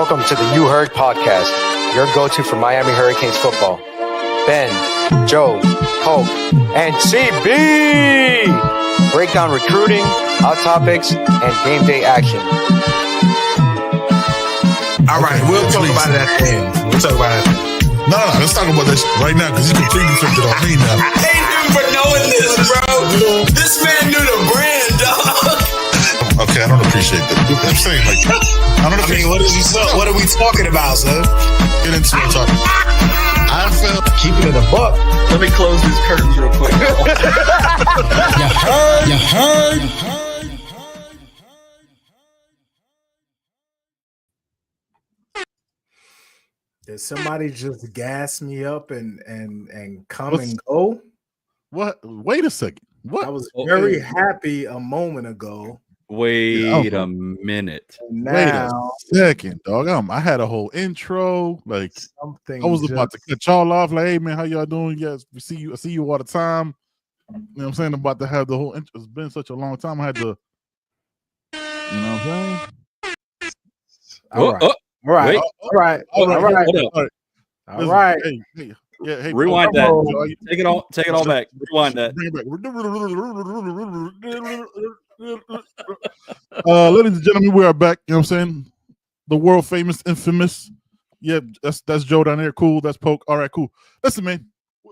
Welcome to the You Heard podcast, your go-to for Miami Hurricanes football. Ben, Joe, Pope, and CB break down recruiting, hot topics, and game day action. All right, we'll talk about it at the end. No, let's talk about this right now because you completely flipped it on me now. I hate him for knowing this, bro. This man knew the brand, dog. Okay, I don't appreciate that. I'm saying like, what are we talking about, son? Get into it, talk. I felt keeping it a buck. Let me close these curtains real quick. You heard. Did somebody just gas me up and come and go? what? Wait a second. What? I was very happy a moment ago. Wait a minute. Now, Wait a second, dog. I had a whole intro. Like something I was about to cut y'all off. Like, hey man, how y'all doing? Yes, I see you all the time. You know what I'm saying? About to have the whole intro. It's been such a long time. I had to. You know what I'm saying? All right. Hey, Rewind that. Take it all back. Rewind that. Bring it back. Ladies and gentlemen, we are back. You know what I'm saying? The world famous, infamous. Yeah, that's Joe down there. Cool. That's Poke. All right, cool. Listen, man.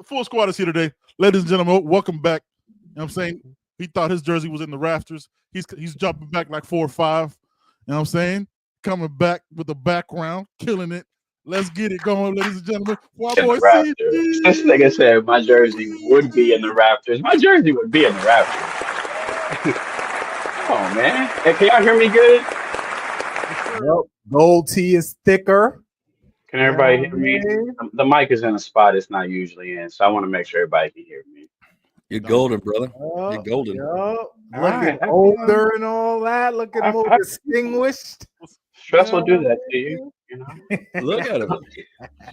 Full squad is here today. Ladies and gentlemen, welcome back. You know what I'm saying? He thought his jersey was in the rafters. He's jumping back like 4 or 5. You know what I'm saying? Coming back with a background, killing it. Let's get it going, ladies and gentlemen. This nigga said my jersey would be in the Raptors. My jersey would be in the Raptors. Oh man. Hey, can y'all hear me good? Yep. Gold tee is thicker. Can everybody hear me? The mic is in a spot it's not usually in, so I want to make sure everybody can hear me. You're golden, brother. You're golden. Looking older and all that. Looking more distinguished. Stress will do that to you. You know? Look at him.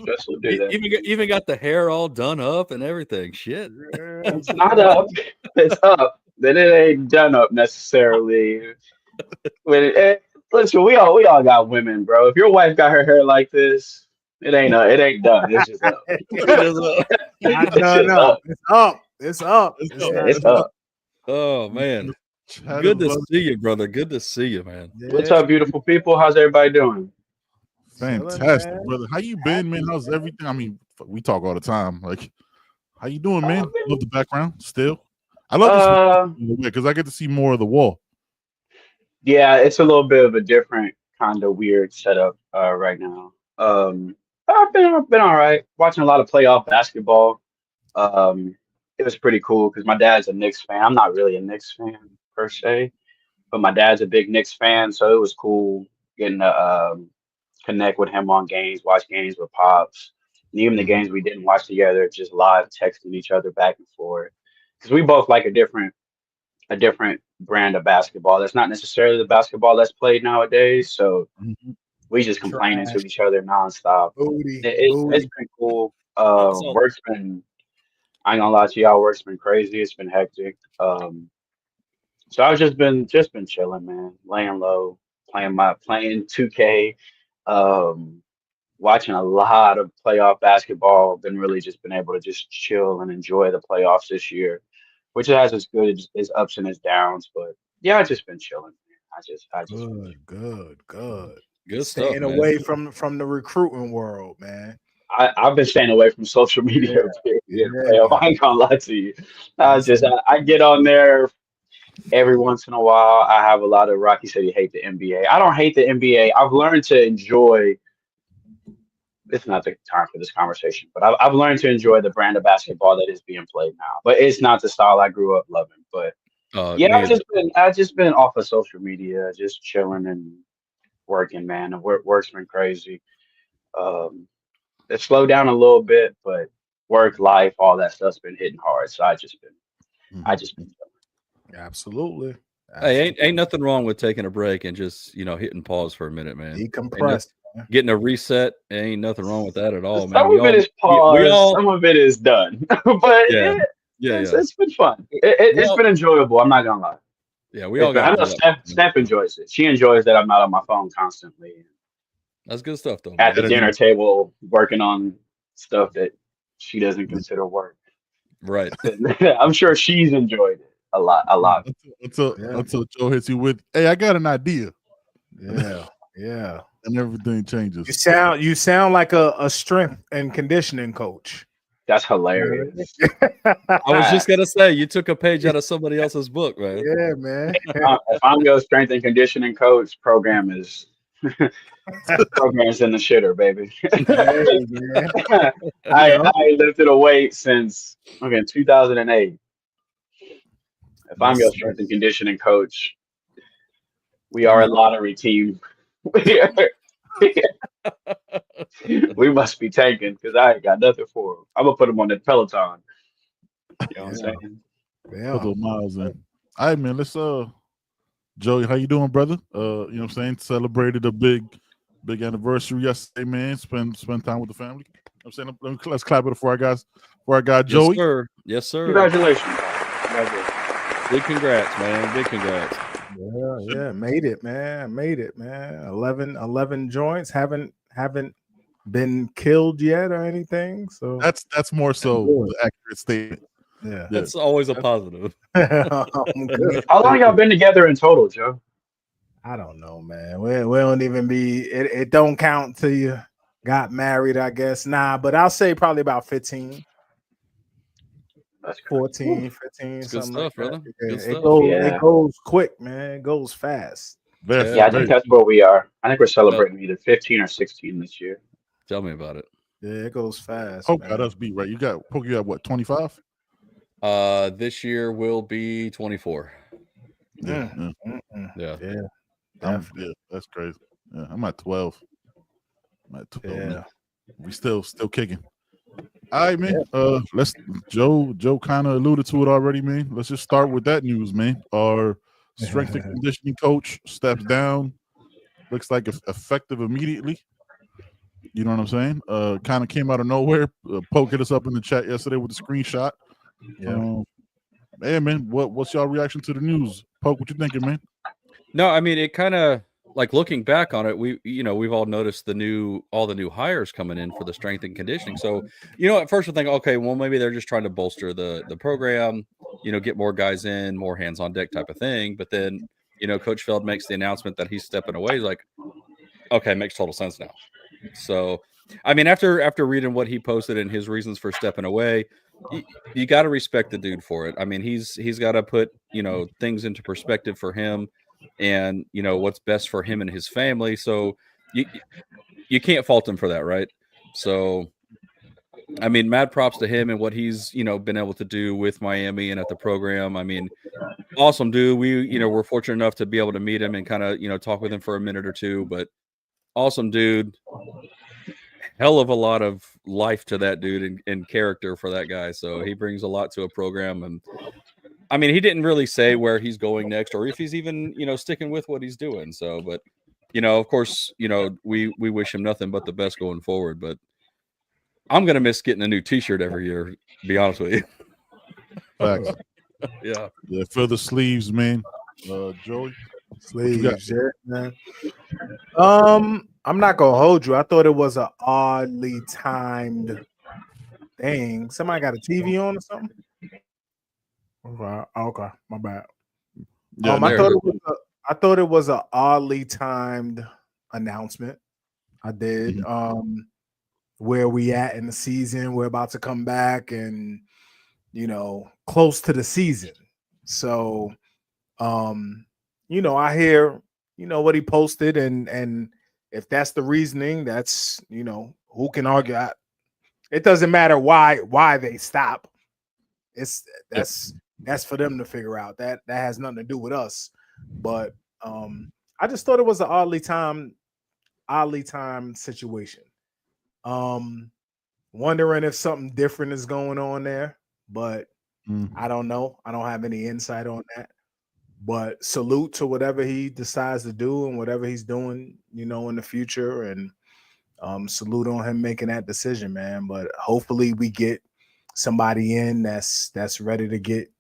Stress will do that. Even got the hair all done up and everything. Shit. It's not up. It's up. Then it ain't done up necessarily. Listen, we all got women, bro. If your wife got her hair like this, it ain't done. It's just up. It's up. It's up. Oh man. Good to see you, brother. Good to see you, man. Yeah. What's up, beautiful people? How's everybody doing? Fantastic, brother. How you been, man? How's everything? I mean, we talk all the time. Like, how you doing, man? Love the background still. I love this because I get to see more of the wall. Yeah, it's a little bit of a different kind of weird setup right now. I've been all right. Watching a lot of playoff basketball. It was pretty cool because my dad's a Knicks fan. I'm not really a Knicks fan per se, but my dad's a big Knicks fan, so it was cool getting to connect with him on games, watch games with Pops, and even the games we didn't watch together, just live texting each other back and forth. Because we both like a different brand of basketball. That's not necessarily the basketball that's played nowadays. So we just complaining to each other nonstop. It's been cool. Work's been. I ain't gonna lie to y'all. Work's been crazy. It's been hectic. So I've just been chilling, man, laying low, playing 2K, watching a lot of playoff basketball. Been really just been able to just chill and enjoy the playoffs this year, which has its good as ups and its downs. But yeah, I've just been chilling. Man. Good stuff. Staying away from the recruiting world, man. I've been staying away from social media. I ain't gonna lie to you. I get on there every once in a while. I have a lot of Rocky said he hate the NBA. I don't hate the NBA. I've learned to enjoy. It's not the time for this conversation, but I've learned to enjoy the brand of basketball that is being played now. But it's not the style I grew up loving. But I've just been off of social media, just chilling and working, man. And work's been crazy. It slowed down a little bit, but work, life, all that stuff's been hitting hard. So I just been chilling. Absolutely. Hey, ain't nothing wrong with taking a break and just hitting pause for a minute, man. Decompress. Getting a reset, ain't nothing wrong with that at all, man. Some of it is paused, some of it is done. But it's been fun. It's been enjoyable. I'm not gonna lie. Yeah, we all got. I know Steph enjoys it. She enjoys that I'm not on my phone constantly. That's good stuff, though. At Man. the dinner table working on stuff that she doesn't consider work. Right. I'm sure she's enjoyed it a lot. Until Joe hits you with, "Hey, I got an idea," Yeah. and everything changes. You sound like a strength and conditioning coach. That's hilarious. I was just gonna say you took a page out of somebody else's book, man. Yeah, man. If I'm your strength and conditioning coach, program's in the shitter, baby. Hey, man. I lifted a weight since 2008. If I'm your strength and conditioning coach, we are a lottery team. We must be tanking because I ain't got nothing for them. I'm gonna put them on the Peloton. You know what I'm saying? Yeah. Put those miles in. All right, man. Let's Joey, how you doing, brother? You know what I'm saying? Celebrated a big anniversary yesterday, man. Spend time with the family. I'm saying let's clap it for our guy Joey. Yes, sir. Yes, sir. Congratulations. Big congrats, man. Big congrats. Yeah, made it, man. 11 joints. Haven't been killed yet or anything. So that's more so the accurate statement. Yeah. That's always a positive. I'm good. How long y'all been together in total, Joe? I don't know, man. We don't even be it don't count till you got married, I guess. Nah, but I'll say probably about 15. That's 14, 15, It's something good like stuff, brother. that. Good stuff. It goes quick, man. It goes fast. I think that's where we are. I think we're celebrating either 15 or 16 this year. Tell me about it. Yeah, it goes fast. Poke got us beat, right? You got what, 25? This year will be 24. Yeah. That's crazy. Yeah, I'm at 12. Yeah. We still kicking. All right, man. Let's Joe kind of alluded to it already, man. Let's just start with that news, man. Our strength and conditioning coach steps down. Looks like effective immediately. You know what I'm saying? Kind of came out of nowhere. Poke hit us up in the chat yesterday with the screenshot. Yeah. Hey, man, what's y'all reaction to the news? Poke, what you thinking, man? No, I mean, it kind of like looking back on it, we've all noticed all the new hires coming in for the strength and conditioning. So, at first we're thinking, okay, well, maybe they're just trying to bolster the program, get more guys in, more hands on deck type of thing. But then, Coach Feld makes the announcement that he's stepping away. He's like, okay, makes total sense now. So, I mean, after reading what he posted and his reasons for stepping away, you got to respect the dude for it. I mean, he's got to put, things into perspective for him and, what's best for him and his family. So you can't fault him for that. Right. So, I mean, mad props to him and what he's, been able to do with Miami and at the program. I mean, awesome dude. We're fortunate enough to be able to meet him and kind of, talk with him for a minute or two, but awesome dude. Hell of a lot of life to that dude and character for that guy. So he brings a lot to a program. And I mean, he didn't really say where he's going next or if he's even, sticking with what he's doing. So, but, of course, we wish him nothing but the best going forward. But I'm going to miss getting a new T-shirt every year, to be honest with you. Facts. Yeah. For the sleeves, man. Joey? Sleeves, yeah, man. I'm not gonna hold you. I thought it was an oddly timed thing. Somebody got a TV on or something? Okay, my bad. Yeah, I thought it was an oddly timed announcement. I did. Where we at in the season? We're about to come back and close to the season. So I hear, what he posted and if that's the reasoning, that's, who can argue? It doesn't matter why they stop. That's for them to figure out. That has nothing to do with us. But I just thought it was an oddly timed situation. Wondering if something different is going on there, but I don't know. I don't have any insight on that. But salute to whatever he decides to do and whatever he's doing, in the future. And salute on him making that decision, man. But hopefully we get somebody in that's ready to get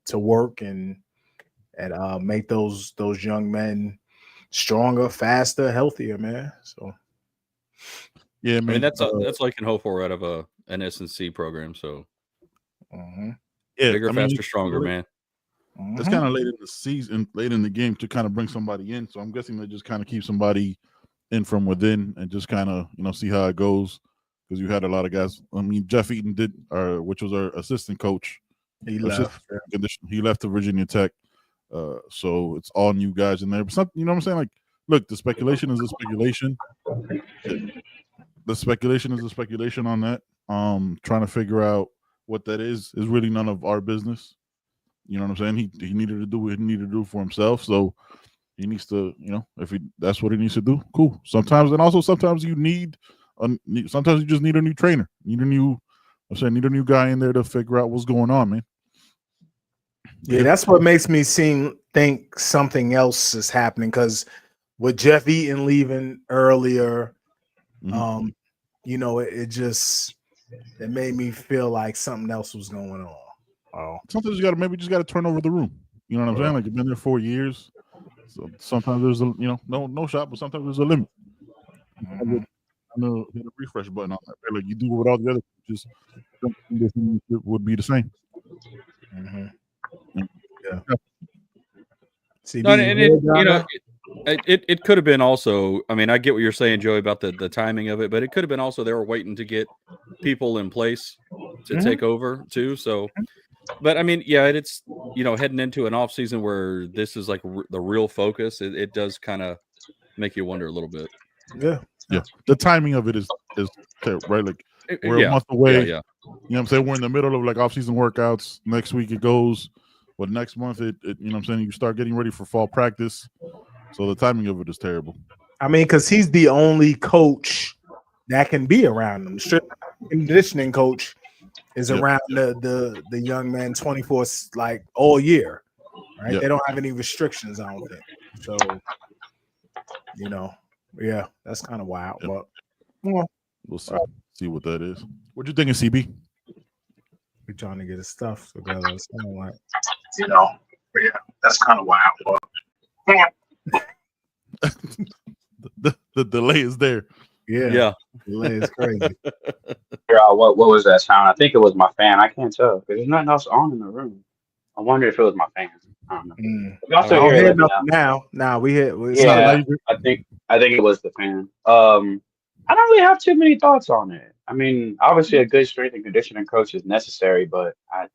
to work and make those young men stronger, faster, healthier, man. So Yeah, man. I mean, that's all you can hope for out of an S&C program. So, yeah, bigger, faster, stronger, man. It's kind of late in the season, late in the game to kind of bring somebody in. So I'm guessing they just kind of keep somebody in from within and just kind of see how it goes, because you had a lot of guys. I mean, Jeff Eaton did, which was our assistant coach. He left. He left to Virginia Tech. So it's all new guys in there. But you know what I'm saying? Like, look, the speculation is the speculation. The speculation is the speculation on that. Trying to figure out what that is really none of our business. You know what I'm saying? He needed to do what he needed to do for himself. So he needs to, if that's what he needs to do, cool. Sometimes you need sometimes you just need a new trainer. Need a new guy in there to figure out what's going on, man. Yeah, that's what makes me think something else is happening, because with Jeff Eaton leaving earlier, it made me feel like something else was going on. Oh, sometimes you gotta turn over the room. You know what I'm saying? Like, you've been there 4 years. So sometimes there's no shot, but sometimes there's a limit. Hit a refresh button on that. Like you do with all the other coaches, would be the same. Yeah. No, and it could have been also. I mean, I get what you're saying, Joey, about the timing of it, but it could have been also they were waiting to get people in place to take over too. So, but I mean, yeah, it's heading into an off season where this is like the real focus. It does kind of make you wonder a little bit. Yeah. The timing of it is terrible, right? Like, we're a month away. Yeah. You know what I'm saying? We're in the middle of like off-season workouts. Next week it goes, but next month you know what I'm saying, you start getting ready for fall practice. So the timing of it is terrible. I mean, because he's the only coach that can be around him. Strength conditioning coach is around the young man 24 like all year, right? They don't have any restrictions, I don't think. So, yeah, that's kind of wild. But we'll see what that is. What you thinking, CB? We're trying to get his stuff together. It's kind of like, yeah, that's kind of wild. But the delay is there. Yeah. Delay is crazy. What was that sound? I think it was my fan. I can't tell because there's nothing else on in the room. I wonder if it was my fan. I don't know. We also hear nothing now. Now we hit. I think it was the fan. I don't really have too many thoughts on it. I mean, obviously a good strength and conditioning coach is necessary, but I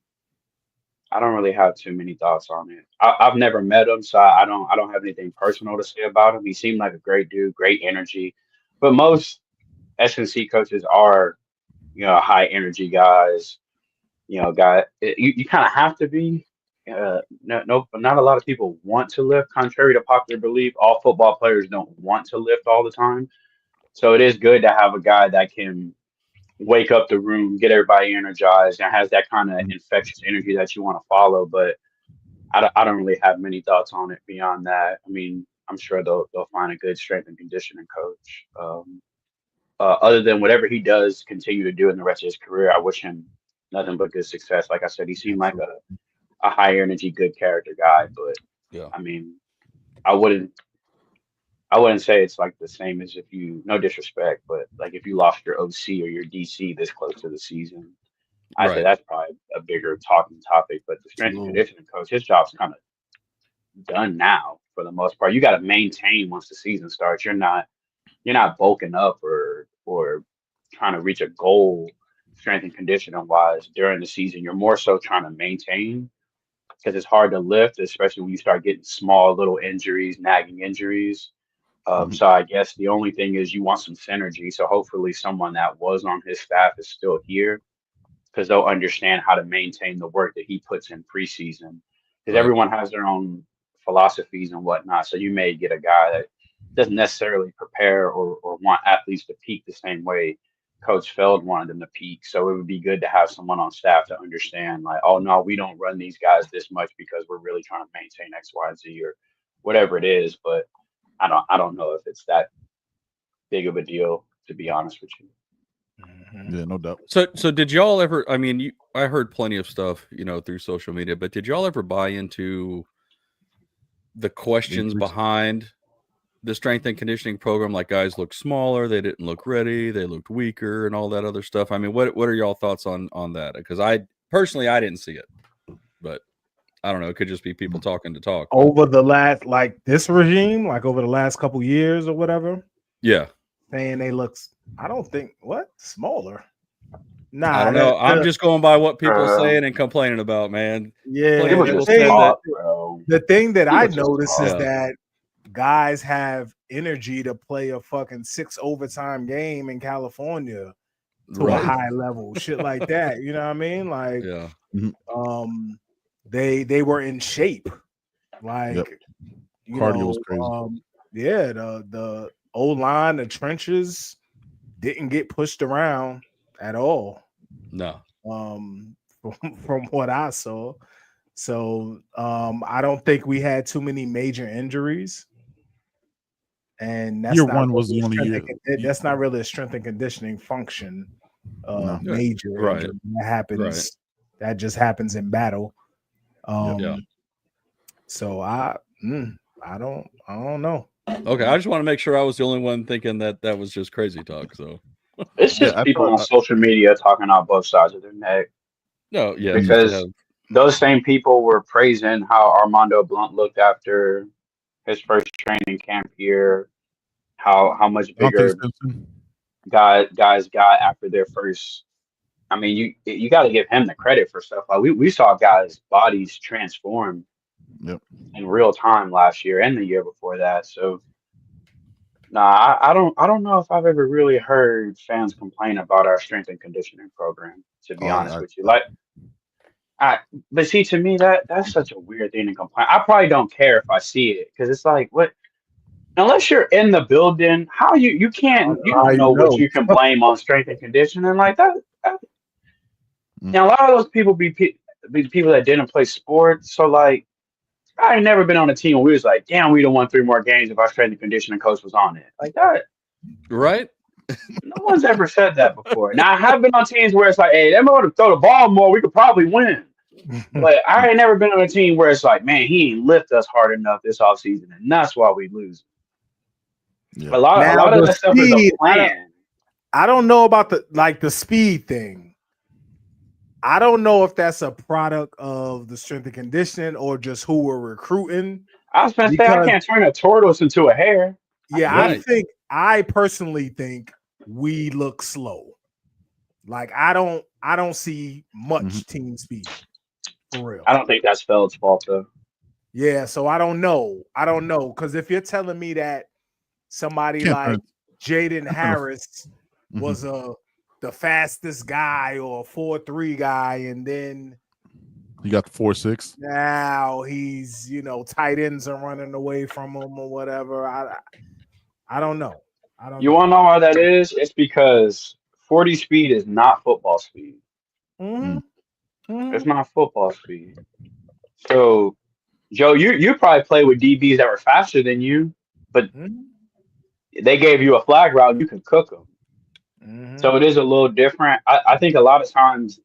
don't really have too many thoughts on it. I've never met him, so I don't have anything personal to say about him. He seemed like a great dude, great energy. But most S&C coaches are, high energy guys. You kind of have to be. Not a lot of people want to lift. Contrary to popular belief, all football players don't want to lift all the time. So it is good to have a guy that can wake up the room, get everybody energized, and has that kind of infectious energy that you want to follow. But I don't really have many thoughts on it beyond that. I mean, I'm sure they'll find a good strength and conditioning coach. Other than whatever he does continue to do in the rest of his career, I wish him nothing but good success. Like I said, he seemed like a high energy, good character guy. But yeah, I mean, I wouldn't say it's like the same as if no disrespect, but like if you lost your OC or your DC this close to the season, I'd say that's probably a bigger talking topic. But the strength and conditioning coach, his job's kind of done now for the most part. You got to maintain once the season starts. You're not bulking up or trying to reach a goal strength and conditioning wise during the season. You're more so trying to maintain, because it's hard to lift, especially when you start getting small little injuries, nagging injuries. So I guess the only thing is you want some synergy. So hopefully someone that was on his staff is still here, because they'll understand how to maintain the work that he puts in preseason. Because everyone has their own philosophies and whatnot. So you may get a guy that doesn't necessarily prepare or want athletes to peak the same way Coach Feld wanted them to peak. So it would be good to have someone on staff to understand, like, oh no, we don't run these guys this much because we're really trying to maintain X, Y, and Z or whatever it is. But I don't know if it's that big of a deal, to be honest with you. Yeah, no doubt. So did y'all ever? I mean, I heard plenty of stuff, through social media, but did y'all ever buy into the questions behind the strength and conditioning program, like guys look smaller, they didn't look ready, they looked weaker, and all that other stuff. I mean, what are y'all thoughts on that? Because I personally didn't see it, but I don't know. It could just be people talking to talk. Over the last, like this regime, like over the last couple years or whatever. Yeah, saying they look. I don't think smaller. Nah, I don't know. I'm just going by what people are saying and complaining about, man. Yeah, the thing that I noticed is that guys have energy to play a fucking 6 overtime game in California to a high level, shit like that. You know what I mean? Like, they were in shape. Like, cardio was crazy. The O-line, the trenches didn't get pushed around at all. No. From what I saw. So I don't think we had too many major injuries. And that's year not one really was the only year. That's not really a strength and conditioning function. Major injury. That happens. Right. That just happens in battle. So I don't know. Okay, I just want to make sure I was the only one thinking that was just crazy talk. So it's just people on social media talking out both sides of their neck. No, yeah, because those same people were praising how Armando Blunt looked after his first training camp year, how much bigger guys got after their first. I mean, you got to give him the credit for stuff like we saw guys' bodies transform in real time last year and the year before that. So, I don't know if I've ever really heard fans complain about our strength and conditioning program. To be honest with you, but see, to me that's such a weird thing to complain. I probably don't care if I see it because it's like what. Unless you're in the building, how you can't you don't know what you can blame on strength and conditioning like that. Now a lot of those people be people that didn't play sports. So like, I ain't never been on a team where we was like, damn, we'd have won 3 more games if our strength and conditioning coach was on it like that. Right? No one's ever said that before. Now I have been on teams where it's like, hey, they want to throw the ball more, we could probably win. But I ain't never been on a team where it's like, man, he ain't lift us hard enough this offseason, and that's why we lose. Yeah. A lot of that stuff is a plan. I don't know about the speed thing. I don't know if that's a product of the strength and conditioning or just who we're recruiting. I was going to say I can't turn a tortoise into a hare. Yeah, I personally think we look slow. Like I don't see much team speed for real. I don't think that's Feld's fault though. Yeah, so I don't know because if you're telling me that somebody like Jaden Harris was the fastest guy or a 4.3 guy, and then he got the 4.6. Now he's tight ends are running away from him or whatever. I don't know. You want to know why that is? It's because 40 speed is not football speed. It's not football speed. So, Joe, you probably play with DBs that were faster than you, but they gave you a flag route, you can cook them. So it is a little different. I think a lot of times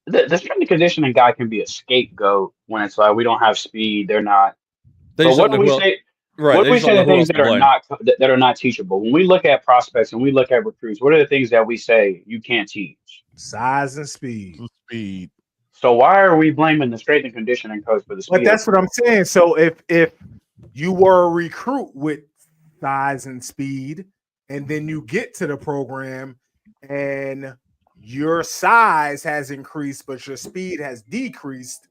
the strength and conditioning guy can be a scapegoat when it's like we don't have speed, they're not. But what do we say? Right. What do we say the things that are not teachable? When we look at prospects and we look at recruits, what are the things that we say you can't teach? Size and speed. So why are we blaming the strength and conditioning coach for the speed? But that's what I'm saying. So if you were a recruit with size and speed, and then you get to the program and your size has increased, but your speed has decreased.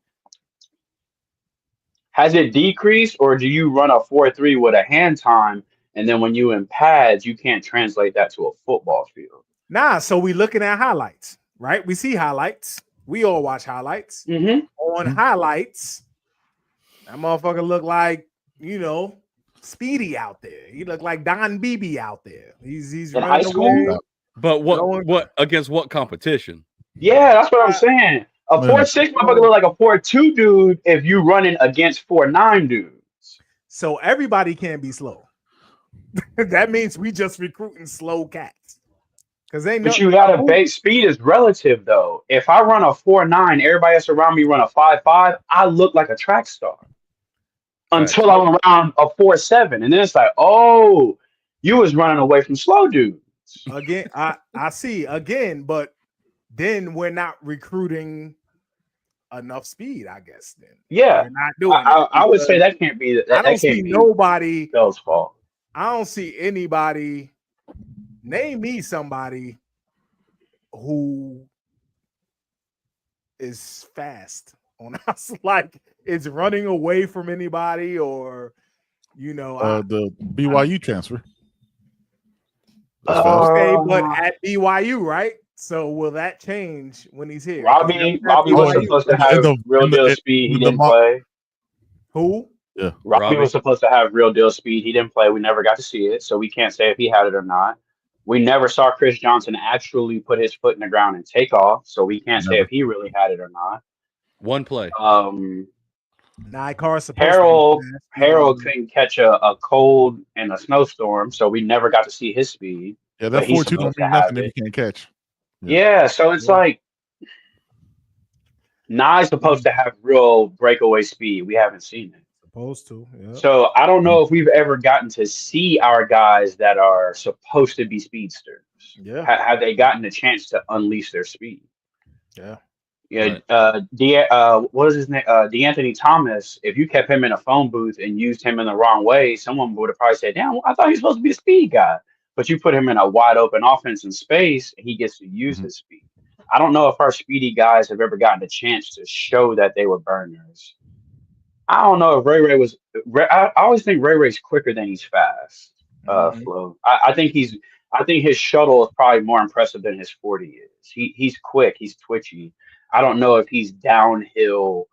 Has it decreased, or do you run a 4.3 with a hand time, and then when you in pads, you can't translate that to a football field? Nah, so we looking at highlights, right? We see highlights. We all watch highlights. On highlights, that motherfucker look like, Speedy out there. He looked like Don Beebe out there. He's in high school. But what against what competition? Yeah, that's what I'm saying. A 4.6 motherfucker look like a 4.2 dude if you running against 4.9 dudes. So everybody can't be slow. That means we just recruiting slow cats. But you got to base speed is relative though. If I run a 4.9, everybody else around me run a 5.5, I look like a track star. until I went around a 4.7, and then it's like, oh, you was running away from slow dudes. Again, I see again, but then we're not recruiting enough speed, I guess. Then Yeah, we're not doing I would say that can't be that. I don't That see can't be nobody. Bell's fault. I don't see anybody. Name me somebody who is fast on us, like it's running away from anybody, or the BYU transfer. okay, but at BYU, right? So will that change when he's here? Robbie was supposed to have real deal speed. He didn't play. Who? Yeah, Robbie was supposed to have real deal speed. He didn't play. We never got to see it, so we can't say if he had it or not. We never saw Chris Johnson actually put his foot in the ground and take off, so we can't say if he really had it or not. One play. Harold couldn't catch a cold and a snowstorm, so we never got to see his speed. Yeah, that 4.2 don't mean nothing if you can't catch. Yeah, so it's like Nye's supposed to have real breakaway speed. We haven't seen it. Supposed to. Yeah. So I don't know if we've ever gotten to see our guys that are supposed to be speedsters. Yeah. Have they gotten a chance to unleash their speed? Yeah. Yeah. What is his name? DeAnthony Thomas. If you kept him in a phone booth and used him in the wrong way, someone would have probably said, "Damn, I thought he was supposed to be a speed guy." But you put him in a wide open offense in space, he gets to use his speed. I don't know if our speedy guys have ever gotten a chance to show that they were burners. I don't know if Ray was. I always think Ray's quicker than he's fast. Flo. I think his shuttle is probably more impressive than his 40 is. He's quick. He's twitchy. I don't know if he's downhill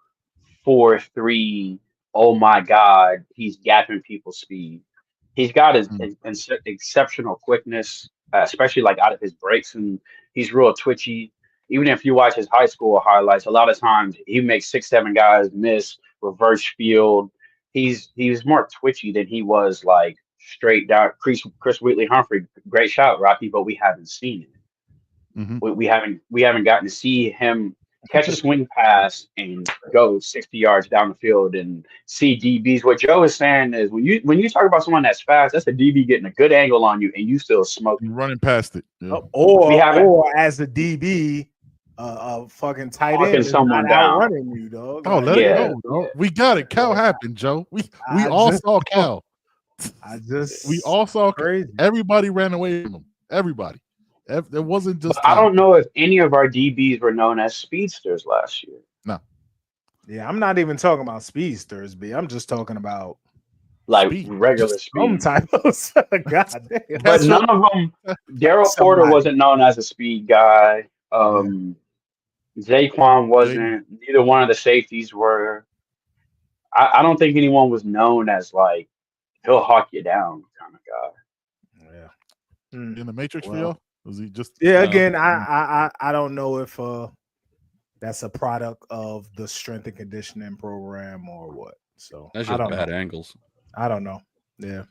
4.3. Oh my God, he's gapping people's speed. He's got his exceptional quickness, especially like out of his breaks, and he's real twitchy. Even if you watch his high school highlights, a lot of times he makes 6-7 guys miss, reverse field. He's more twitchy than he was like straight down. Chris Wheatley-Humphrey, great shot, Rocky, but we haven't seen it. We haven't gotten to see him catch a swing pass and go 60 yards down the field and see DBs. What Joe is saying is when you talk about someone that's fast, that's a DB getting a good angle on you and you still smoking. You're running past it. Yeah. Or as a DB, fucking tight end is someone not down. outrunning you, dog. Oh, let it go, dog. We got it. Cal happened, Joe. We all saw Cal. We all saw crazy. Everybody ran away from him. Everybody. There wasn't just. I don't know if any of our DBs were known as speedsters last year. No. Yeah, I'm not even talking about speedsters, B. I'm just talking about like speed. Regular speed. Some type of God damn. But none of them. Daryl Porter wasn't known as a speed guy. Zaquan wasn't. Neither one of the safeties were. I don't think anyone was known as like he'll hawk you down kind of guy. Yeah. In the Matrix for y'all? Was he just? Yeah. Again, I don't know if that's a product of the strength and conditioning program or what. So that's just bad angles. I don't know. Yeah.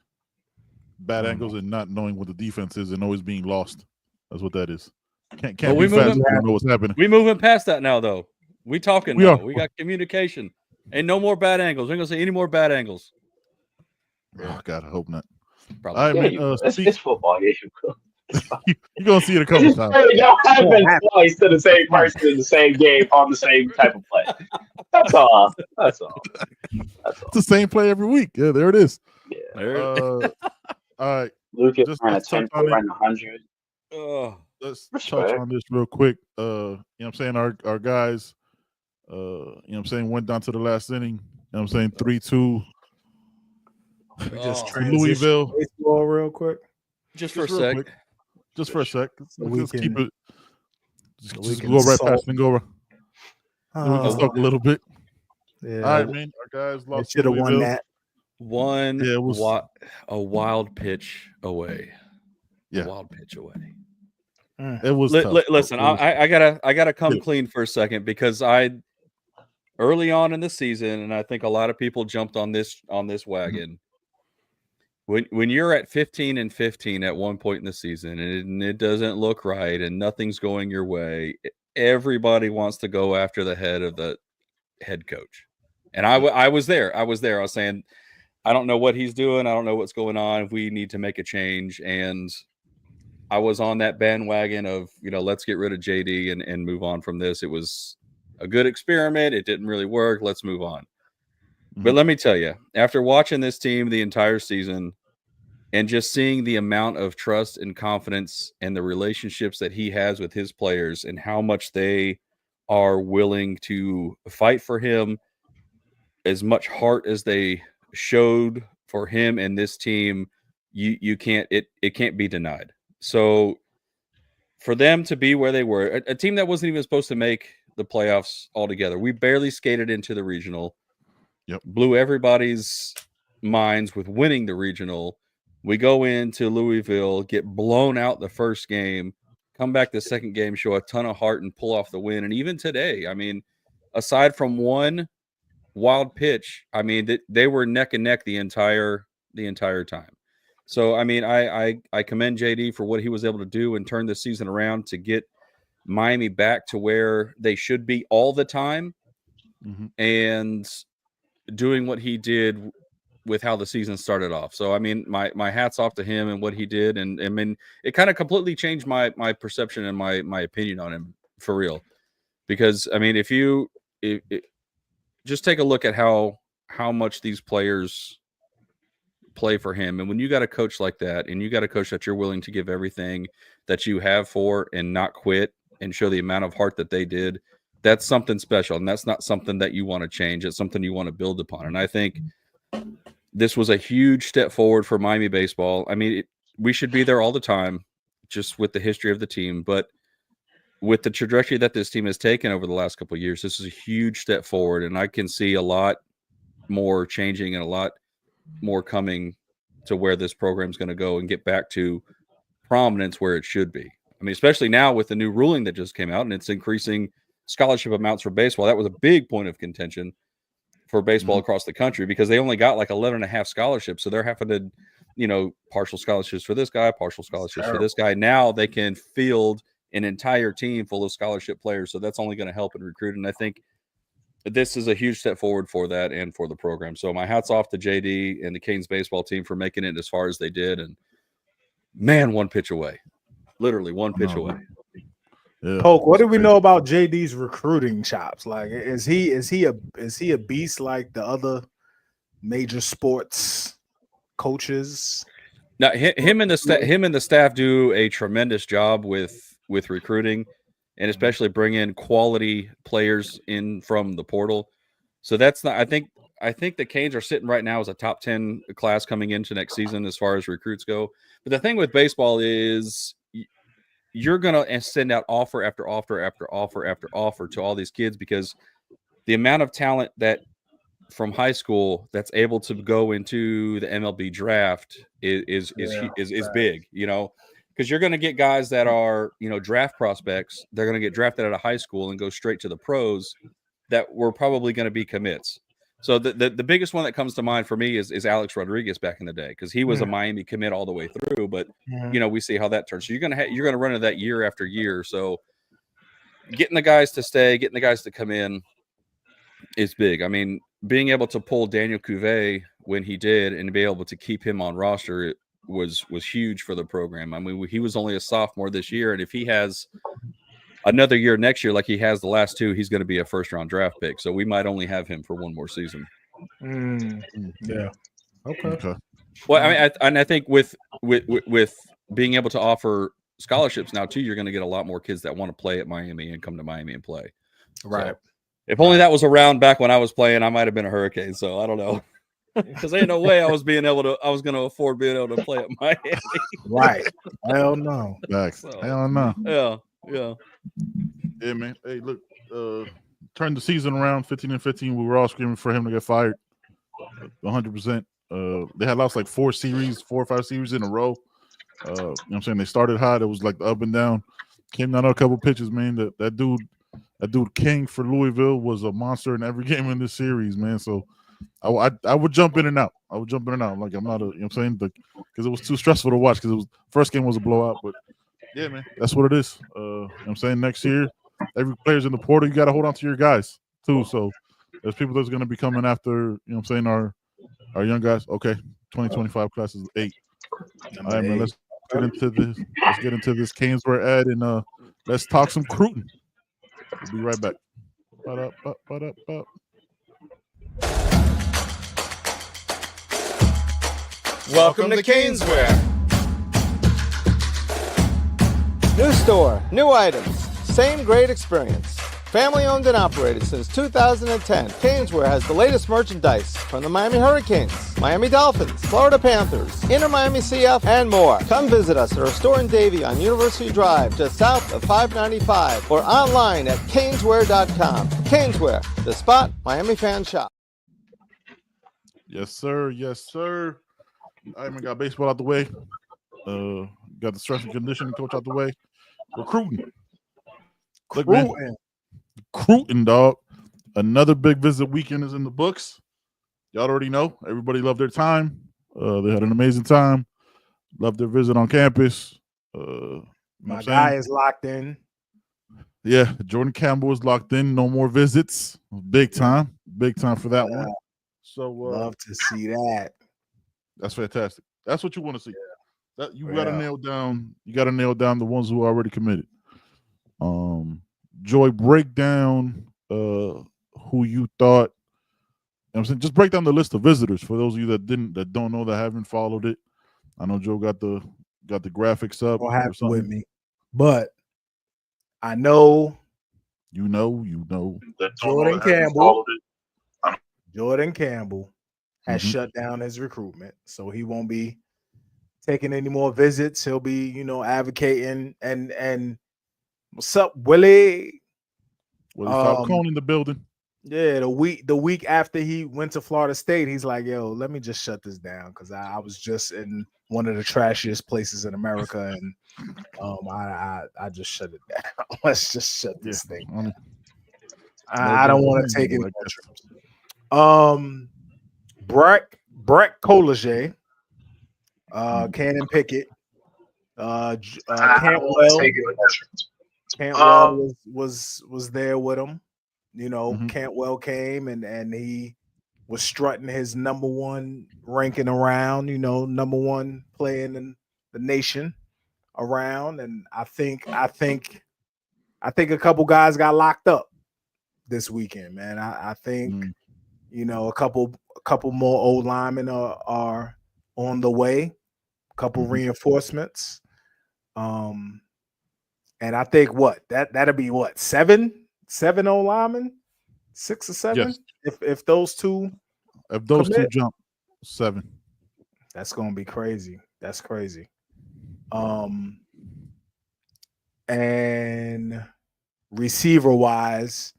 Bad angles and not knowing what the defense is and always being lost. That's what that is. Can't we be fast. Don't know what's happening. We moving past that now, though. We talking. We now. are. We got communication. Ain't no more bad angles. We ain't gonna say any more bad angles. Oh God, I hope not. Probably. All right, man. It's football. You're gonna see it a couple times. It don't happen twice to the same person in the same game on the same type of play. That's all. It's the same play every week. Yeah, there it is. Yeah. All right. Lucas ran a 10, ran 100. Let's touch on this real quick. You know what I'm saying? Our guys, you know what I'm saying, went down to the last inning. You know what I'm saying? 3-2. Just Louisville. Baseball real quick. Just for a sec. Quick. Just for a sec. Let's keep it. Just can go right salt. past and go over. We can talk a little bit. Yeah. All right, man. Our guys lost. Should have won that. A wild pitch away. Yeah. A wild pitch away. It was tough. Listen, I gotta come clean for a second because early on in the season, and I think a lot of people jumped on this wagon. When you're at 15-15 at one point in the season and it doesn't look right and nothing's going your way, everybody wants to go after the head of the head coach. And I was there. I was saying, I don't know what he's doing. I don't know what's going on. We need to make a change. And I was on that bandwagon of, let's get rid of JD and move on from this. It was a good experiment. It didn't really work. Let's move on. Mm-hmm. But let me tell you, after watching this team the entire season and just seeing the amount of trust and confidence and the relationships that he has with his players and how much they are willing to fight for him, as much heart as they showed for him and this team, you can't, it can't be denied. So for them to be where they were, a team that wasn't even supposed to make the playoffs altogether, we barely skated into the regional. Yep. Blew everybody's minds with winning the regional. We go into Louisville, get blown out the first game, come back the second game, show a ton of heart and pull off the win. And even today, I mean, aside from one wild pitch, I mean, they were neck and neck the entire time. So, I mean, I commend JD for what he was able to do and turn the season around to get Miami back to where they should be all the time. Mm-hmm. And doing what he did with how the season started off. So, I mean, my hat's off to him and what he did. And I mean, it kind of completely changed my perception and my opinion on him, for real. Because, I mean, if just take a look at how much these players play for him. And when you got a coach like that, and you got a coach that you're willing to give everything that you have for and not quit and show the amount of heart that they did, that's something special. And that's not something that you want to change. It's something you want to build upon. And I think this was a huge step forward for Miami baseball. I mean, we should be there all the time, just with the history of the team. But with the trajectory that this team has taken over the last couple of years, this is a huge step forward. And I can see a lot more changing and a lot more coming to where this program is going to go and get back to prominence where it should be. I mean, especially now with the new ruling that just came out, and it's increasing scholarship amounts for baseball. That was a big point of contention for baseball across the country, because they only got like 11.5 scholarships. So they're having to, partial scholarships for this guy, partial scholarships for this guy. Now they can field an entire team full of scholarship players. So that's only going to help in recruiting. I think this is a huge step forward for that and for the program. So my hat's off to JD and the Canes baseball team for making it as far as they did. And man, one pitch away, literally one pitch away. Yeah. Polk, what do we know about JD's recruiting chops? Like, is he a beast like the other major sports coaches? Now, him and the staff do a tremendous job with recruiting, and especially bring in quality players in from the portal. So that's not. I think the Canes are sitting right now as a top 10 class coming into next season as far as recruits go. But the thing with baseball is, you're going to send out offer after offer after offer after offer to all these kids, because the amount of talent that from high school that's able to go into the MLB draft is big, because you're going to get guys that are, draft prospects. They're going to get drafted out of high school and go straight to the pros that were probably going to be commits. So the biggest one that comes to mind for me is Alex Rodriguez back in the day, because he was a Miami commit all the way through. But we see how that turns. So you're gonna run into that year after year. So getting the guys to stay, getting the guys to come in is big. I mean, being able to pull Daniel Cuvée when he did and be able to keep him on roster was huge for the program. I mean, he was only a sophomore this year, and if he has another year next year like he has the last two, he's going to be a first-round draft pick. So we might only have him for one more season. Yeah. Okay. Well, I mean, I think with being able to offer scholarships now too, you're going to get a lot more kids that want to play at Miami and come to Miami and play. Right. So, if only that was around back when I was playing, I might have been a Hurricane. So I don't know. Because ain't no way I was going to afford being able to play at Miami. Right. Hell no. Hell no. Yeah, man. Hey, look, turned the season around 15-15. We were all screaming for him to get fired 100%. They had lost like 4 or 5 series in a row. You know what I'm saying? They started hot. It was like the up and down. Came down to a couple pitches, man. That dude King for Louisville was a monster in every game in this series, man. So I would jump in and out. Like, I'm not a, you know what I'm saying? Because it was too stressful to watch, because first game was a blowout. But yeah, man, that's what it is. You know what I'm saying? Next year, every player's in the portal. You got to hold on to your guys too. So There's people that's going to be coming after, you know what I'm saying, our young guys. Okay, 2025 class is 8. All right, man, let's get into this. Let's get into this Canesware ad, and let's talk some Cruton. We'll be right back. Welcome to Canesware. New store, new items, same great experience. Family owned and operated since 2010, Canesware has the latest merchandise from the Miami Hurricanes, Miami Dolphins, Florida Panthers, Inter Miami CF, and more. Come visit us at our store in Davie on University Drive, just south of 595, or online at canesware.com. Canesware, the spot Miami fans shop. Yes, sir. Yes, sir. All right, man, got baseball out the way. Got the strength and conditioning coach out the way. Recruiting. Look, man. Cruton, dog. Another big visit weekend is in the books. Y'all already know. Everybody loved their time. They had an amazing time. Loved their visit on campus. My guy is locked in. Yeah, Jordan Campbell is locked in. No more visits. Big time. Big time for that one. So love to see that. That's fantastic. That's what you want to see. That you gotta nail down. You gotta nail down the ones who are already committed. Joy, break down who you thought. You know what I'm saying, just break down the list of visitors for those of you that don't know, that haven't followed it. I know Joe got the graphics up. Don't have it with me, but I know. You know. Jordan Campbell. Jordan Campbell has shut down his recruitment, so he won't be taking any more visits. He'll be, advocating and what's up, Willie? Willie Falcone in the building. Yeah, the week after he went to Florida State, he's like, "Yo, let me just shut this down because I was just in one of the trashiest places in America, and I just shut it down. Let's just shut this thing down. I don't want to take any more trips." Brett Collier, Cannon Pickett, Cantwell was there with him. Cantwell came and he was strutting his number one ranking around, number one player in the nation around. And I think a couple guys got locked up this weekend, man. I think a couple more old linemen are on the way, a couple reinforcements. And I think that'll be seven old linemen, 6 or 7. Yes. If those two jump, 7. That's gonna be crazy. That's crazy. And receiver wise,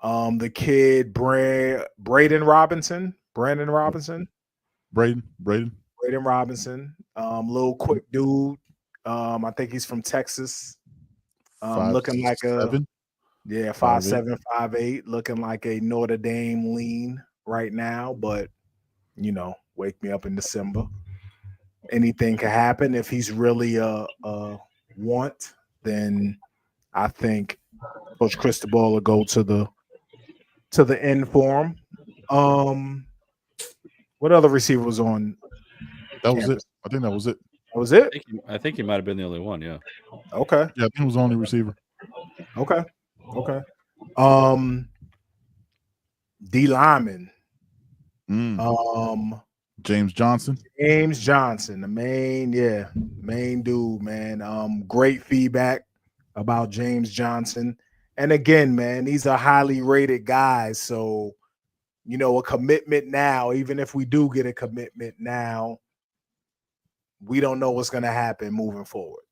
the kid Braden Robinson, little quick dude. I think he's from Texas. Looking like 5'7", 5'7", 5'8", looking like a Notre Dame lean right now. But wake me up in December. Anything can happen. If he's really a want, then I think Coach Cristobal will go to the end for him. What other receiver was on? That was it. I think that was it. That was it? I think he might have been the only one, yeah. Okay. Yeah, I think he was the only receiver. Okay. D lineman. James Johnson, the main dude, man. Great feedback about James Johnson. And again, man, these are highly rated guys. So, a commitment now, even if we do get a commitment now, we don't know what's going to happen moving forward.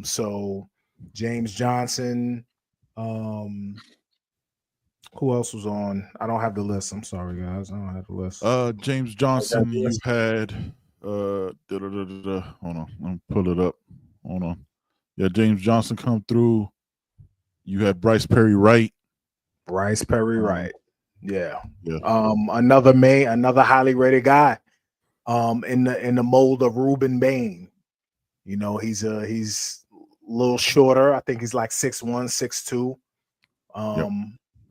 So James Johnson, who else was on? I don't have the list. I'm sorry, guys. I don't have the list. James Johnson, you had hold on, let me pull it up. Hold on. Yeah, James Johnson come through. You had Bryce Perry Wright. Yeah. Another highly rated guy. In the mold of Ruben Bain. He's a little shorter. I think he's like 6'1", 6'2".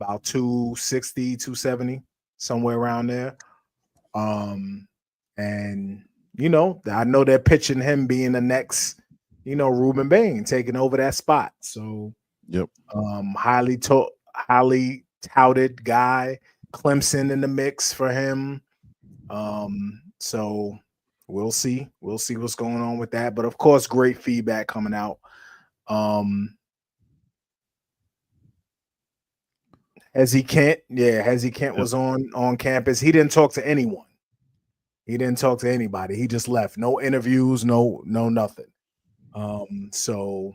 about 260, 270, somewhere around there. And you know, I know they're pitching him being the next, you know, Reuben Bain taking over that spot. So, Yep. Highly touted guy. Clemson in the mix for him. So we'll see. We'll see what's going on with that. But of course, great feedback coming out. Hezzy Kent was on campus. He didn't talk to anyone. He didn't talk to anybody. He just left. No interviews, no nothing. So,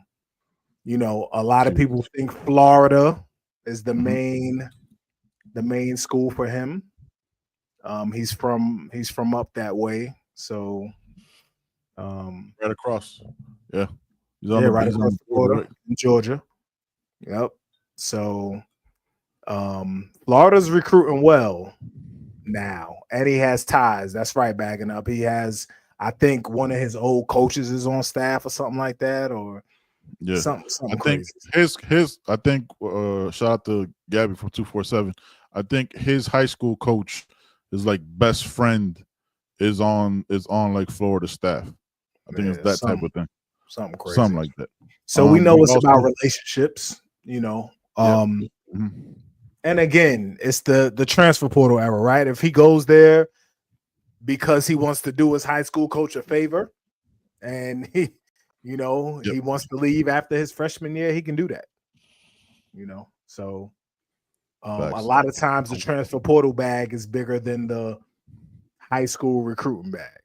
you know, a lot of people think Florida is the main school for him. He's from up that way. So right across. Yeah. He's right across the border in Georgia. Yep. So Florida's recruiting well now, and he has ties. That's right, bagging up. He has, I think, one of his old coaches is on staff or something like that, or something I think crazy. I think shout out to Gabby from 247. I think his high school coach, his like best friend, is on like Florida staff. I think it's that type of thing. Something crazy. Something like that. So we know it's about relationships, you know. And again, it's the transfer portal era, right? If he goes there because he wants to do his high school coach a favor and he wants to leave after his freshman year, he can do that. You know, so a lot of times the transfer portal bag is bigger than the high school recruiting bag.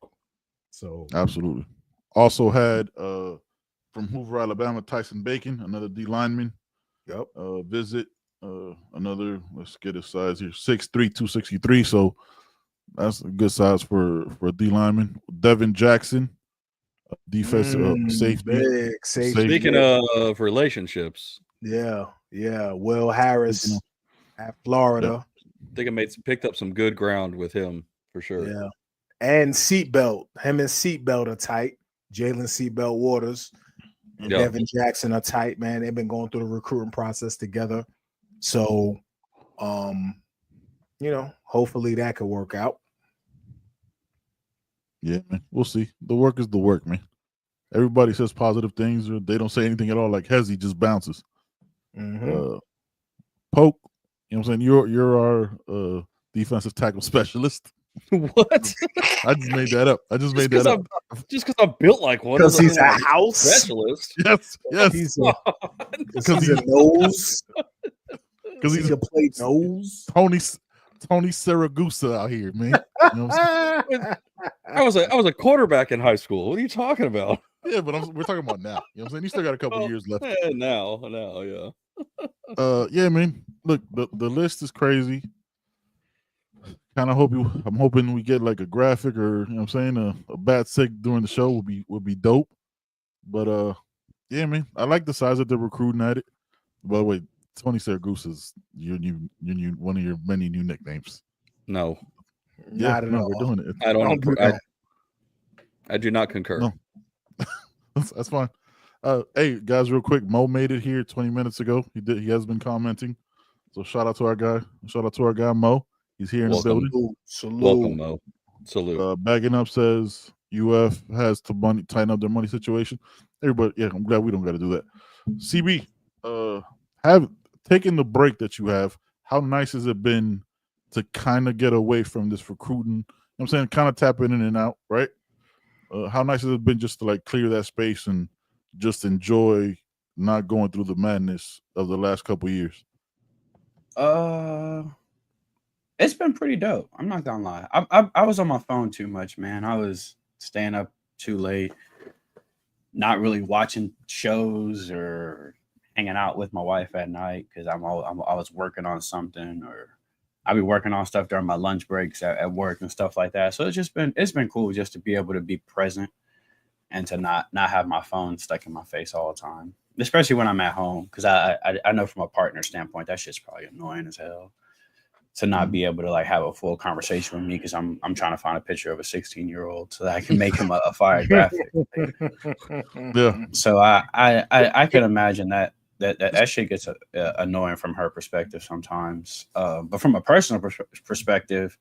So absolutely. Also had from Hoover, Alabama, Tyson Bacon, another D lineman. Yep. Visit another. Let's get his size here: 6'3", 263. So that's a good size for a D lineman. Devin Jackson, defensive safety. Big safety. Speaking of relationships, yeah. Will Harris at Florida. I think I picked up some good ground with him for sure. Yeah, and Seatbelt. Him and Seatbelt are tight. Jaelen Seatbelt Waters and Devin Jackson are tight, man. They've been going through the recruiting process together. So, you know, hopefully that could work out. Yeah, man. We'll see. The work is the work, man. Everybody says positive things, or they don't say anything at all. Like Hezzy just bounces. Poke, you know what I'm saying? You're our defensive tackle specialist. What? I just made that up. Just because I'm built like one. Because he's a house specialist. Yes. Because he's a nose. Because he's a play nose. Tony Saragusa out here, man. You know what I'm saying? I was a quarterback in high school. What are you talking about? Yeah, but we're talking about now. You know what I'm saying? You still got a couple years left. Now, yeah. Yeah, man. Look, the list is crazy. I'm hoping we get like a graphic or, you know what I'm saying, a bad sick during the show would be dope. But yeah, man, I like the size that they're recruiting at it. By the way, Tony Saragusa is your one of your many new nicknames. No. Yeah, no, we're doing it. I do not concur. No. That's fine. Hey guys, real quick, Mo made it here 20 minutes ago. He has been commenting. So shout out to our guy. Shout out to our guy Mo. He's here in the building. Welcome, Mo. Salute. Bagging up says UF has to tighten up their money situation. Everybody, yeah, I'm glad we don't got to do that. CB, have taken the break that you have. How nice has it been to kind of get away from this recruiting? You know what I'm saying, kind of tapping in and out, right? How nice has it been just to like clear that space and just enjoy not going through the madness of the last couple of years? It's been pretty dope. I'm not gonna lie. I was on my phone too much, man. I was staying up too late, not really watching shows or hanging out with my wife at night because I was working on something, or I'd be working on stuff during my lunch breaks at work and stuff like that. So it's been cool just to be able to be present and to not have my phone stuck in my face all the time, especially when I'm at home. Because I know from a partner standpoint that shit's probably annoying as hell to not be able to like have a full conversation with me because I'm trying to find a picture of a 16-year-old so that I can make him a fire graphic. Yeah. So I can imagine that that shit gets annoying from her perspective sometimes. But from a personal perspective,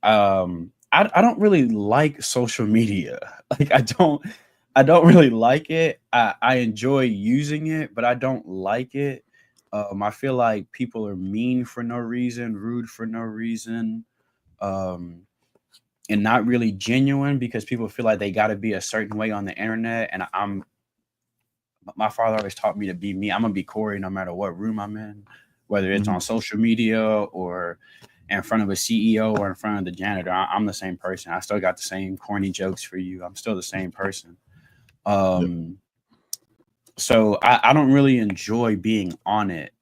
I don't really like social media. Like I don't really like it. I enjoy using it, but I don't like it. I feel like people are mean for no reason, rude for no reason, and not really genuine because people feel like they got to be a certain way on the internet. And my father always taught me to be me. I'm gonna be Corey no matter what room I'm in, whether it's on social media or in front of a CEO or in front of the janitor. I'm the same person. I still got the same corny jokes for you. I'm still the same person. So I don't really enjoy being on it.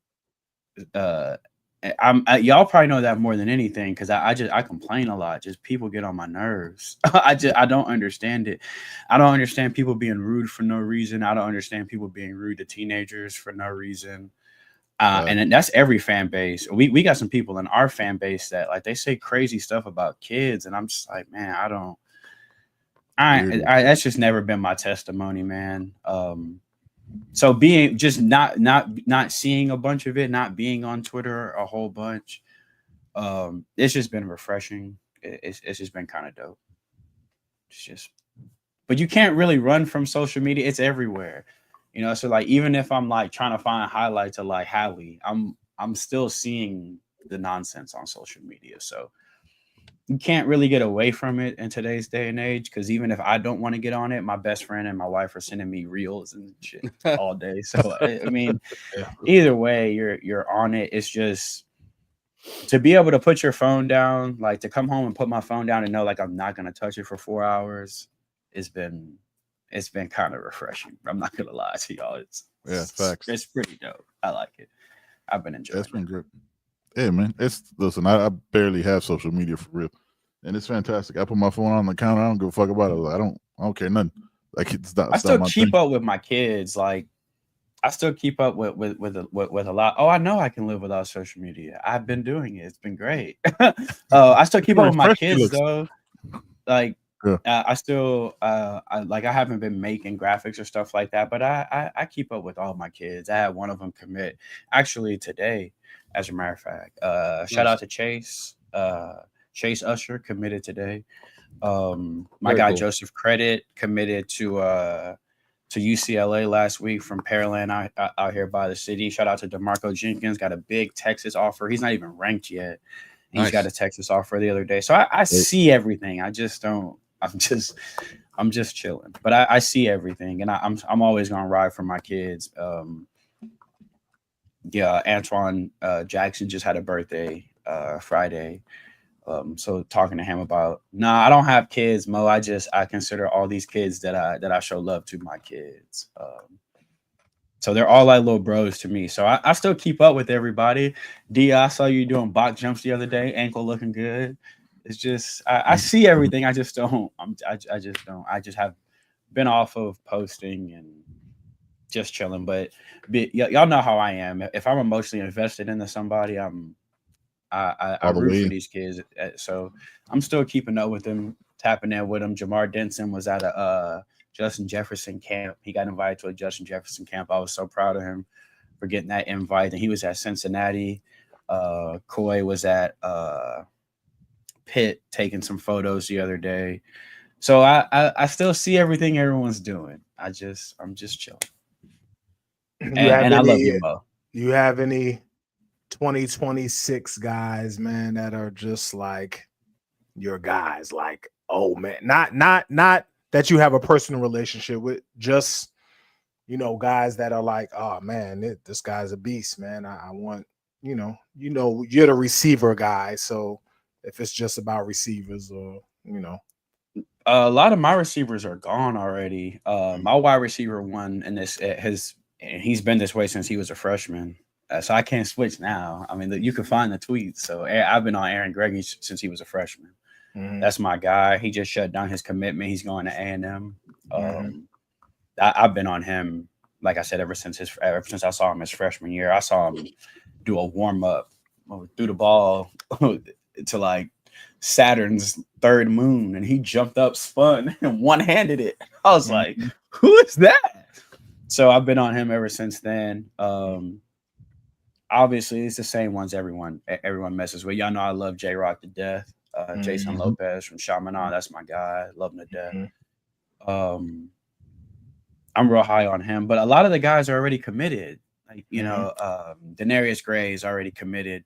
Y'all probably know that more than anything because I complain a lot. Just people get on my nerves. I don't understand it. I don't understand people being rude for no reason. I don't understand people being rude to teenagers for no reason. And that's every fan base. We got some people in our fan base that like they say crazy stuff about kids, and I'm just like, man, that's just never been my testimony, man. So being just not seeing a bunch of it, not being on Twitter a whole bunch, it's just been refreshing. It's just been kind of dope. But you can't really run from social media. It's everywhere. You know, so like even if I'm like trying to find highlights of like Hallie, I'm still seeing the nonsense on social media. So you can't really get away from it in today's day and age because even if I don't want to get on it, my best friend and my wife are sending me reels and shit all day. So I mean, either way, you're on it. It's just to be able to put your phone down, like to come home and put my phone down and know like I'm not gonna touch it for 4 hours. It's been kind of refreshing. I'm not gonna lie to y'all. Facts. It's pretty dope. I like it. I've been enjoying. It's been great. Yeah, man. Listen. I barely have social media for real, and it's fantastic. I put my phone on the counter. I don't give a fuck about it. I don't care nothing. Like it's not. I still keep up with my kids. Like I still keep up with a lot. Oh, I know I can live without social media. I've been doing it. It's been great. I still keep up with my kids though. Like. Yeah. I still I haven't been making graphics or stuff like that, but I keep up with all my kids. I had one of them commit actually today, as a matter of fact. Shout out to Chase. Chase Usher committed today. My guy Joseph Credit committed to UCLA last week from Pearland out here by the city. Shout out to DeMarco Jenkins, got a big Texas offer. He's not even ranked yet. He's got a Texas offer the other day. So I see everything. I just don't. I'm just chilling, but I see everything, and I'm always gonna ride for my kids. Antoine Jackson just had a birthday Friday, so talking to him about I don't have kids, Mo. I consider all these kids that I show love to my kids. So they're all like little bros to me. So I still keep up with everybody. D, I saw you doing box jumps the other day, ankle looking good. It's just I see everything. I just don't. I just don't. I just have been off of posting and just chilling. But y'all know how I am. If I'm emotionally invested into somebody, I root for these kids. So I'm still keeping up with them, tapping in with them. Jamar Denson was at a Justin Jefferson camp. He got invited to a Justin Jefferson camp. I was so proud of him for getting that invite. And he was at Cincinnati. Coy was at Pitt taking some photos the other day. So I still see everything everyone's doing. I'm just chilling. And I love you, Mo. You have any 2026 guys, man, that are just like your guys? Like, oh man, not that you have a personal relationship with, just guys that are like, oh man, this guy's a beast, man. I want, you're the receiver guy, so if it's just about receivers or a lot of my receivers are gone already. My wide receiver one, and he's been this way since he was a freshman, so I can't switch now. I mean, you can find the tweets. So I've been on Aaron Greggy since he was a freshman. That's my guy. He just shut down his commitment. He's going to A&M. I've been on him, like I said, ever since I saw him his freshman year. I saw him do a warm up, threw the ball to like Saturn's third moon, and he jumped up, spun, and one-handed it. I was like, "Who is that?" So I've been on him ever since then. Obviously, it's the same ones everyone messes with. Y'all know I love J-Rock to death. Jason Lopez from Chaminade, that's my guy. Love him to death. I'm real high on him, but a lot of the guys are already committed. Like, Denarius Gray is already committed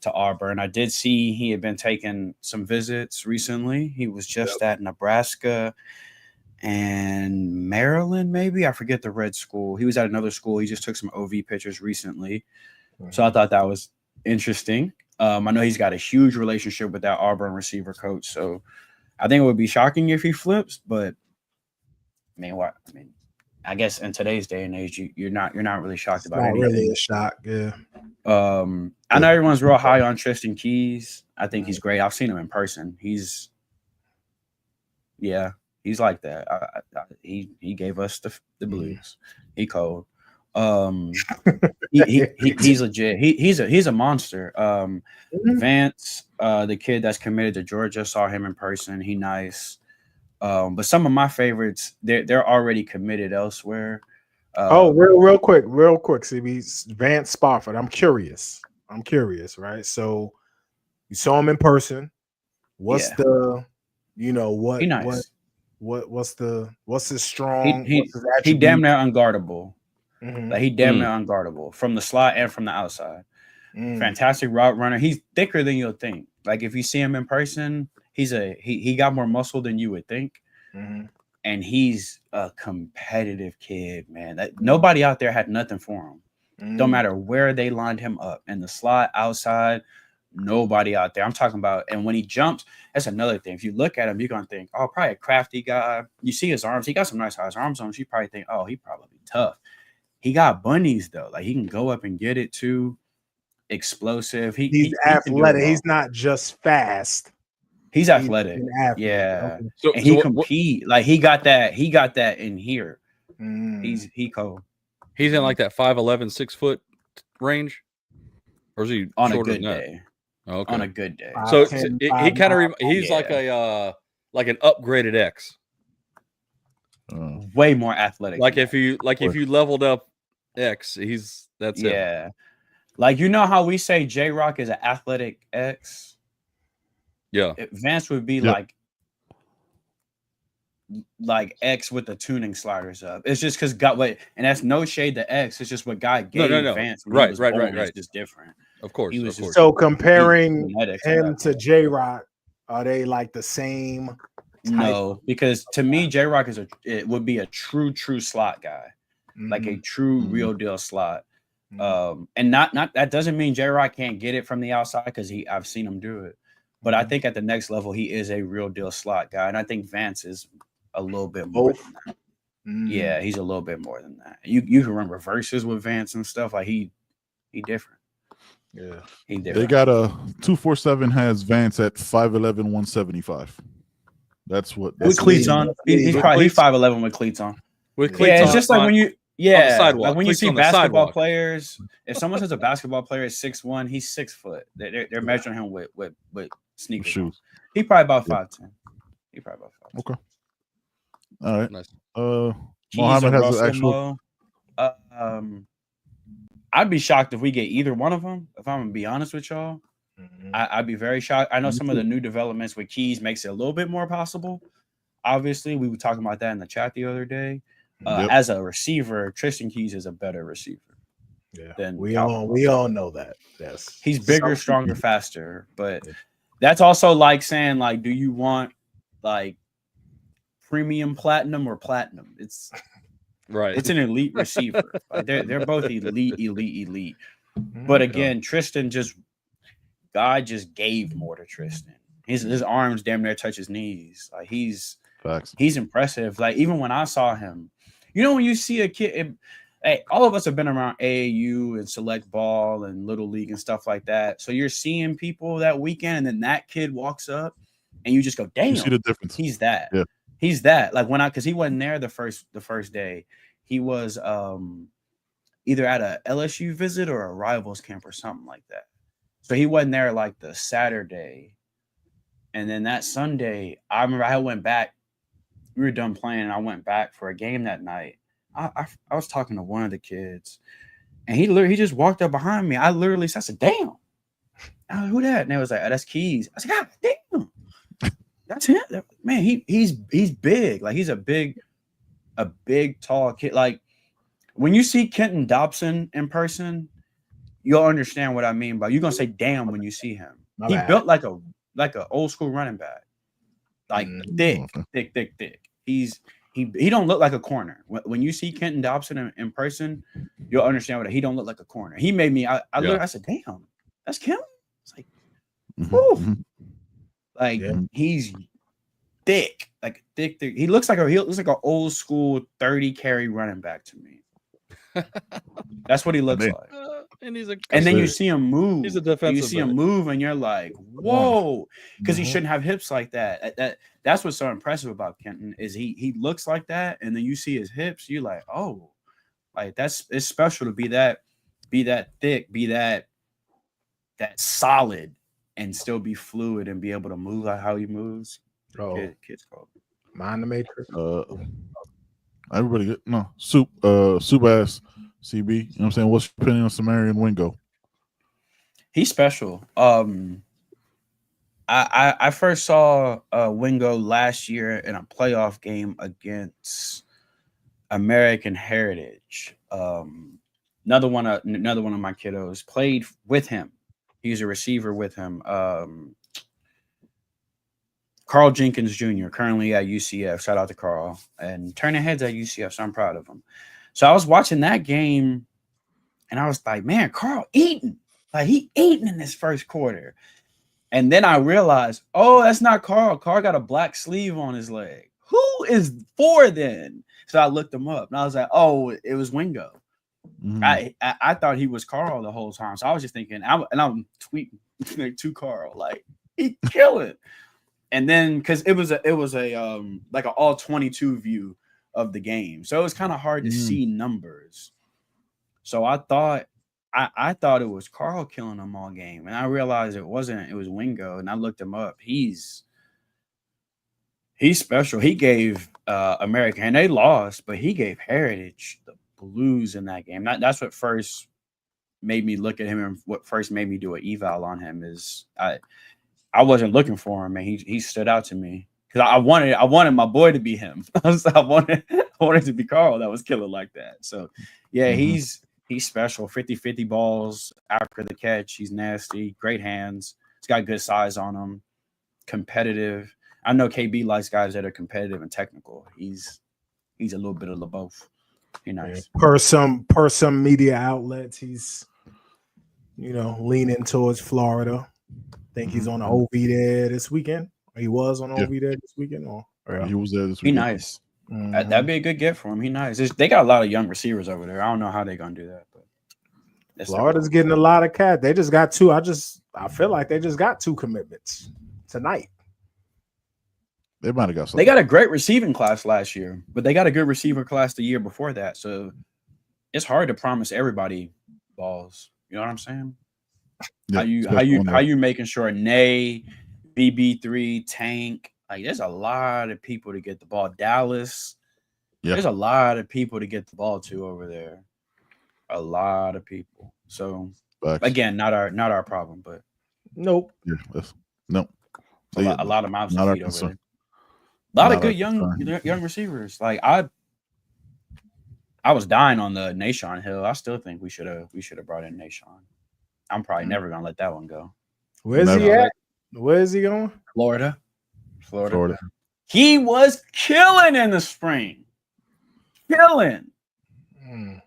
to Auburn. I did see he had been taking some visits recently. He was just at Nebraska and Maryland, maybe. I forget the red school. He was at another school. He just took some OV pictures recently. So I thought that was interesting. I know he's got a huge relationship with that Auburn receiver coach. So I think it would be shocking if he flips, but I guess in today's day and age, you're not really shocked about anything. Not really a shock, yeah. I know everyone's real high on Tristan Keys. I think he's great. I've seen him in person. He's like that. He gave us the blues. He cold. He's legit. He's a monster. Vance, the kid that's committed to Georgia, saw him in person. He nice. But some of my favorites, they're already committed elsewhere. Real quick, CB. Vance Spofford. I'm curious, right? So you saw him in person. What's the, what? He nice. What's his strong? He damn near unguardable. Like he damn near unguardable from the slot and from the outside. Fantastic route runner. He's thicker than you'll think. Like if you see him in person, he got more muscle than you would think. And he's a competitive kid, man. That nobody out there had nothing for him. Don't matter where they lined him up, in the slot, outside, nobody out there. I'm talking about, and when he jumps, that's another thing. If you look at him, you're gonna think, oh, probably a crafty guy. You see his arms, he got some nice size arms on him. So you probably think, oh, he probably tough. He got bunnies though. Like he can go up and get it too. Explosive. He's athletic. He's not just fast. He's athletic. Yeah. Okay. So he compete. Like he got that in here. He cold. He's in like that 5'11", 6 foot range, or is he on a good day? Oh, okay. On a good day. So he kind of he's like an upgraded X. Way more athletic. Like if you leveled up X, that's it. Yeah. Like how we say J-Rock is an athletic X. Yeah. Vance would be like X with the tuning sliders up. It's just because and that's no shade to X. It's just what God gave Vance. Right. It's just different. Of course. So comparing him to J-Rock, are they like the same? No, because to me, J-Rock it would be a true slot guy, like a true real deal slot. And not that doesn't mean J-Rock can't get it from the outside because I've seen him do it. But I think at the next level, he is a real deal slot guy. And I think Vance is a little bit more than that. Yeah, he's a little bit more than that. You can run reverses with Vance and stuff. Like he different. Yeah. He different. They got a 247 has Vance at 5'11", 175. That's what. With cleats on. He's probably 5'11" with cleats on. With cleats on. It's just like when you like when you see basketball sidewalk. players, if someone says a basketball player is 6'1", he's 6 foot. They're measuring him with sneakers. Shoes. He probably about 5'10". He probably about 5'10". Okay. All right. Nice. Mohammed has an actual. I'd be shocked if we get either one of them. If I'm gonna be honest with y'all, I'd be very shocked. I know some of the new developments with Keys makes it a little bit more possible. Obviously, we were talking about that in the chat the other day. As a receiver, Tristan Keys is a better receiver. Yeah, than we all know that. Yes, he's bigger, stronger, faster. But that's also like saying, like, do you want like premium platinum or platinum? It's right. It's an elite receiver. Like they're both elite. But again, Tristan God just gave more to Tristan. His arms damn near touch his knees. Like he's impressive. Like even when I saw him, when you see a kid, all of us have been around AAU and select ball and little league and stuff like that. So you're seeing people that weekend, and then that kid walks up, and you just go, "Damn!" You see the difference. He's that. Yeah. He's that. Like because he wasn't there the first day. He was either at a LSU visit or a rivals camp or something like that. So he wasn't there like the Saturday. And then that Sunday, I remember I went back. We were done playing, and I went back for a game that night. I was talking to one of the kids, and he just walked up behind me. I literally said, "Damn, who that?" And they was like, "Oh, that's Keys." I said, "God damn, that's him, man." He's big, like he's a big tall kid. Like when you see Kenton Dobson in person, you'll understand what I mean by you're gonna say "damn" when you see him. My He bad. built like a old school running back, like thick. He don't look like a corner. When you see Kenton Dobson in person, you'll understand what he don't look like a corner. He made me. I said, "Damn, that's Kim." It's like, whew. Like he's thick, like thick. He looks like an old school 30 carry running back to me. That's what he looks like. And then you see him move. He's a defensive. You see him move, and you're like, "Whoa!" Because he shouldn't have hips like that. That's what's so impressive about Kenton is he looks like that, and then you see his hips. You're like, "Oh, like it's special to be that thick, be that solid, and still be fluid and be able to move like how he moves." Kids called Mind the Matrix. Everybody good? No. Soup ass CB. You know what I'm saying? What's your opinion on Samarian Wingo? He's special. I first saw Wingo last year in a playoff game against American Heritage. Another one of my kiddos played with him. He's a receiver with him. Carl Jenkins Jr., currently at UCF. Shout out to Carl. And turning heads at UCF, so I'm proud of him. So I was watching that game, and I was like, man, Carl eating. Like, he eating in this first quarter. And then I realized, oh, that's not Carl. Carl got a black sleeve on his leg. Who is 4 then? So I looked him up, and I was like, oh, it was Wingo. I thought he was Carl the whole time. So I was just thinking, I'm tweeting to Carl, like, he killing. And then because it was a like an all 22 view of the game, so it was kind of hard to see numbers. So I thought it was Carl killing them all game, and I realized it wasn't. It was Wingo, and I looked him up. He's special. He gave American, and they lost, but he gave Heritage the blues in that game. That's what first made me look at him, and what first made me do an eval on him is I wasn't looking for him, and he stood out to me because I wanted my boy to be him. I wanted to be Carl that was killing like that. So yeah, he's special. 50-50 balls after the catch. He's nasty, great hands. He's got good size on him. Competitive. I know KB likes guys that are competitive and technical. He's a little bit of the both. He's nice. Per some media outlets, he's leaning towards Florida. Think he's on the OV there this weekend. Or he was on the OV there this weekend. He was there this weekend. He nice. That'd be a good get for him. He nice. They got a lot of young receivers over there. I don't know how they're gonna do that, but Florida's getting a lot of cat. They just got 2. I feel like they just got 2 commitments tonight. They might have got something. They got a great receiving class last year, but they got a good receiver class the year before that. So it's hard to promise everybody balls. You know what I'm saying? Yeah, how you making sure Nay, BB3, Tank, like there's a lot of people to get the ball. Dallas, there's a lot of people to get the ball to over there. A lot of people. So again, not our problem, but nope. Yeah, nope. A lot of mouths to feed over there. A lot of good young receivers. Like I was dying on the Nashon Hill. I still think we should have brought in Nashon. I'm probably never gonna let that one go. Where's he at? Where is he going? Florida. He was killing in the spring. Killing. Yeah,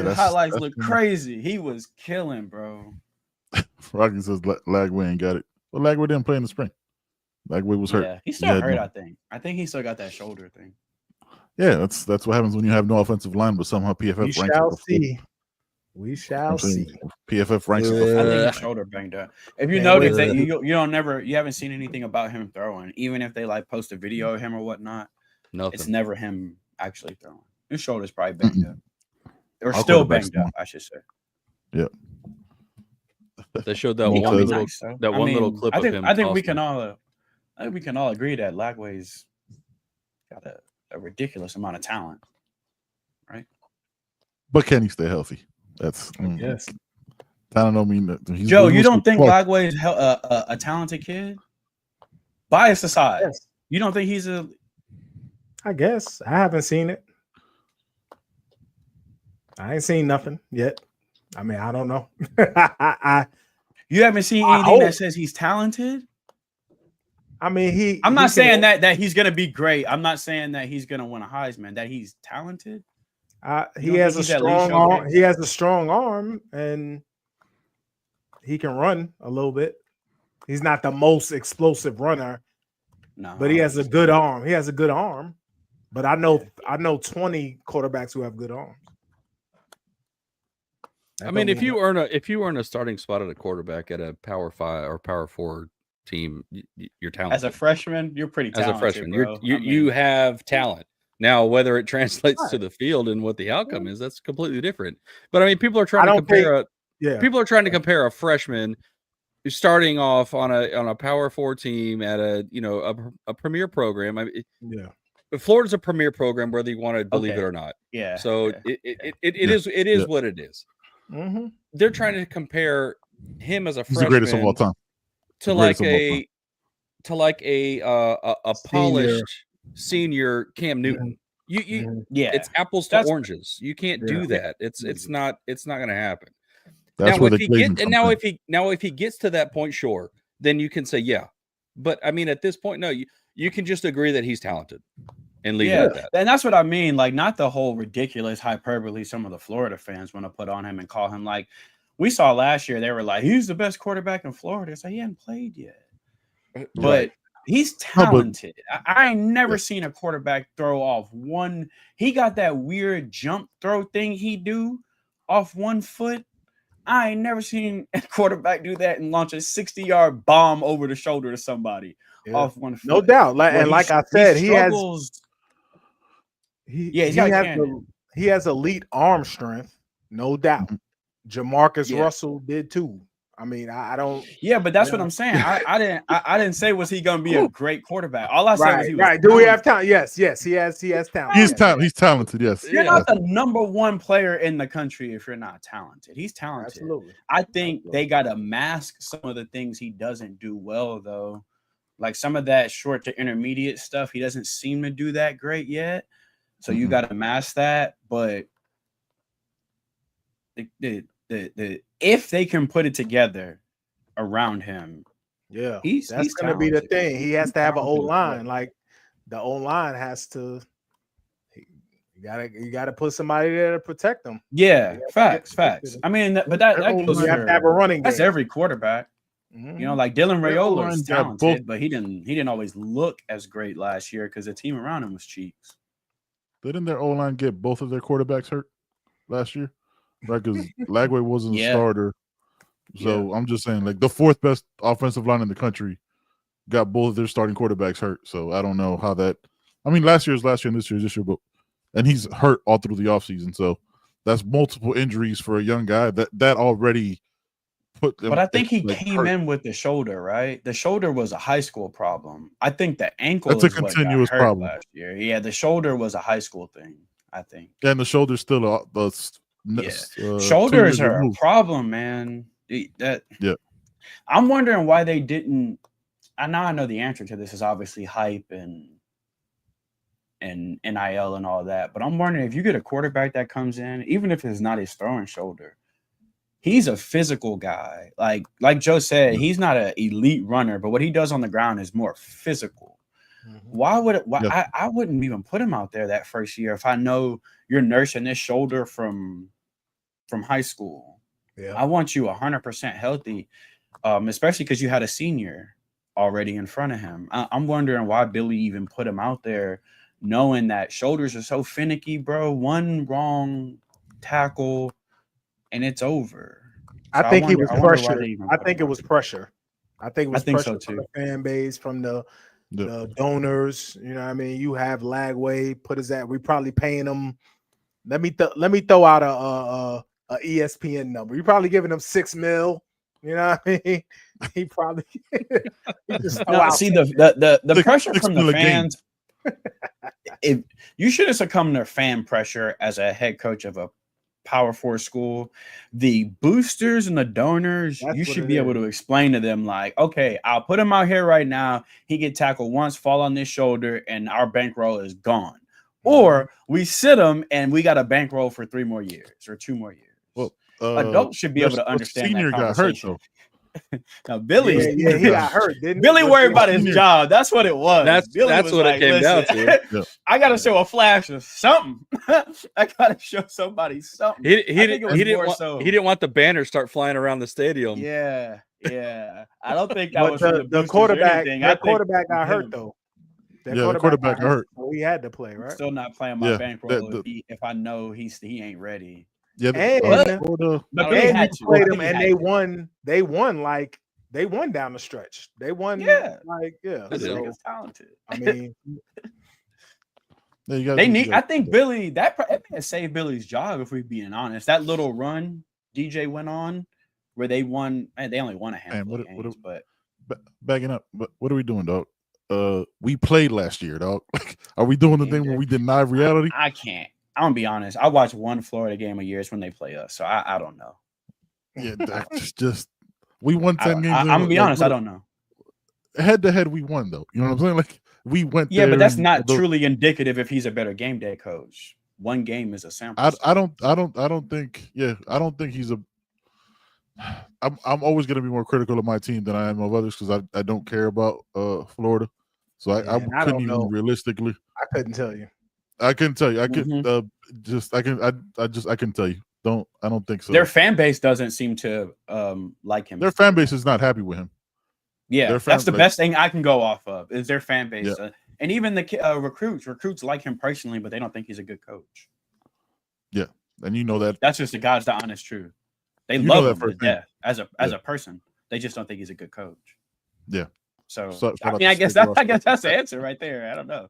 the highlights look crazy. He was killing, bro. Rocky says Lagway ain't got it. Well, Lagway didn't play in the spring. Lagway was hurt. Yeah, he's still hurt, I think he still got that shoulder thing. Yeah, that's what happens when you have no offensive line, but somehow PFF ranks. We shall see. PFF ranks. I think his shoulder banged up. If you notice that you haven't seen anything about him throwing, even if they like post a video of him or whatnot. Nothing. It's never him actually throwing. His shoulder's probably banged up, or still banged up, I should say. Yeah. They showed that one little clip of him. I think we can all agree that Lagway's got a ridiculous amount of talent, right? But can he stay healthy? That's Yes. I don't mean that. Joe, you don't think Lagway is a talented kid? Bias aside, Yes. you don't think he's a? I guess I haven't seen it. I ain't seen nothing yet. I mean, I don't know. You haven't seen anything that says he's talented? I mean, I'm not saying that he's gonna be great. I'm not saying that he's gonna win a Heisman. That he's talented. He has a strong arm. He has a strong arm, and he can run a little bit. He's not the most explosive runner, but he has a good arm. He has a good arm. But I know 20 quarterbacks who have good arms. I mean, if you earn a starting spot at a quarterback at a Power 5 or Power 4 team, you're talented. As a freshman, you're pretty talented. As a freshman, you have talent. Now, whether it translates to the field and what the outcome is, that's completely different. But I mean, people are trying to compare a freshman who's starting off on a Power 4 team at a premier program. I mean, Florida's a premier program, whether you want to believe it or not. Yeah. So it is what it is. Mm-hmm. They're trying to compare him as a freshman. He's the greatest of all time. To like a polished senior Cam Newton. It's apples to oranges. You can't do that. It's not going to happen. That's now, where if he gets to that point, sure, then you can say yeah. But I mean, at this point, no. You can just agree that he's talented and leave it at that. And that's what I mean. Like, not the whole ridiculous hyperbole some of the Florida fans want to put on him and call him, like we saw last year. They were like, he's the best quarterback in Florida. It's like, he hadn't played yet. But he's talented. I ain't never seen a quarterback throw off one. He got that weird jump throw thing he do off one foot. I ain't never seen a quarterback do that and launch a 60-yard bomb over the shoulder to somebody off one foot. No doubt. Like I said, he has elite arm strength, no doubt. Jamarcus Russell did too. I mean, I don't. Yeah, but that's what I'm saying. I didn't say was he going to be a great quarterback. All I said was he was right. Do we have talent? Yes, he has talent. He's talented. Yes, you're not the number one player in the country if you're not talented. He's talented. Absolutely. I think they got to mask some of the things he doesn't do well, though. Like some of that short to intermediate stuff, he doesn't seem to do that great yet. So you got to mask that. But if they can put it together around him, that's going to be the thing. He has to have an O-line. Like the O-line has to. You got to put somebody there to protect them. Yeah, facts. I mean, but that goes. You have to have a running game. That's every quarterback. Mm-hmm. You know, like Dylan Raiola is talented, but he didn't always look as great last year because the team around him was cheeks. Didn't their O-line get both of their quarterbacks hurt last year? Right, because Lagway wasn't a starter. So I'm just saying, like, the fourth best offensive line in the country got both of their starting quarterbacks hurt. So I don't know how that – I mean, last year is last year and this year is this year. And he's hurt all through the offseason. So that's multiple injuries for a young guy. That already put them – But I think he came in with the shoulder, right? The shoulder was a high school problem. I think the ankle is a continuous problem last year. Yeah, the shoulder was a high school thing, I think. And the shoulder's still shoulders are a problem, man. I'm wondering why they didn't. I know the answer to this is obviously hype and NIL and all that, but I'm wondering if you get a quarterback that comes in, even if it's not his throwing shoulder, he's a physical guy. Like Joe said, he's not an elite runner, but what he does on the ground is more physical. Mm-hmm. I wouldn't even put him out there that first year if I know you're nursing this shoulder from high school. Yeah, I want you 100% healthy, especially because you had a senior already in front of him. I'm wondering why Billy even put him out there, knowing that shoulders are so finicky, bro. One wrong tackle and it's over. I think it was pressure. I think it was pressure. I think it was pressure from the fan base, from the donors. You know what I mean? You have Lagway, we probably paying him. Let me throw out a ESPN number. You're probably giving him $6 million. You know what I mean? He probably the pressure from the fans. if you shouldn't succumb to fan pressure as a head coach of a Power 4 school, the boosters and the donors, you should be able to explain to them, like, okay, I'll put him out here right now. He get tackled once, fall on this shoulder, and our bankroll is gone. Or we sit him and we got a bankroll for 3 more years or 2 more years. Well, adults should be able to understand senior that got conversation. hurt, though. Now Billy, he got hurt, didn't he? Billy worried about his job. That's what it was. That's was what it came down to. Yeah. I gotta show a flash of something. I gotta show somebody something. He didn't want the banner start flying around the stadium. Yeah. I don't think that was the quarterback. That quarterback got hurt though. The quarterback got hurt. So he had to play, right? Still not playing my bankroll if I know he ain't ready. Yeah, but they had to play them, and they won. They won down the stretch. They won. So, talented. I mean, I think Billy that saved Billy's job. If we're being honest, that little run DJ went on where they won. They only won a handful of games, but backing up. But what are we doing, dog? We played last year, dog. Are we doing the thing where we deny reality? I can't. I'm gonna be honest. I watch one Florida game a year. It's when they play us, so I don't know. Yeah, that's just we won 10 games. I'm gonna be honest. I don't know. Head to head, we won though. You know what I'm saying? Like we went. Yeah, but that's not truly indicative if he's a better game day coach. One game is a sample. I don't think. Yeah, I don't think he's a. I'm always gonna be more critical of my team than I am of others because I don't care about Florida. So I couldn't even realistically. I couldn't tell you. I couldn't tell you. I could I couldn't tell you. I don't think so. Their fan base doesn't seem to like him. Their fan base is not happy with him. Yeah, that's the best thing I can go off of is their fan base. Yeah. And even the recruits like him personally, but they don't think he's a good coach. Yeah, and you know that. That's just the honest truth. They love him to death as a person. They just don't think he's a good coach. Yeah. So I mean, I guess that's the answer right there. I don't know.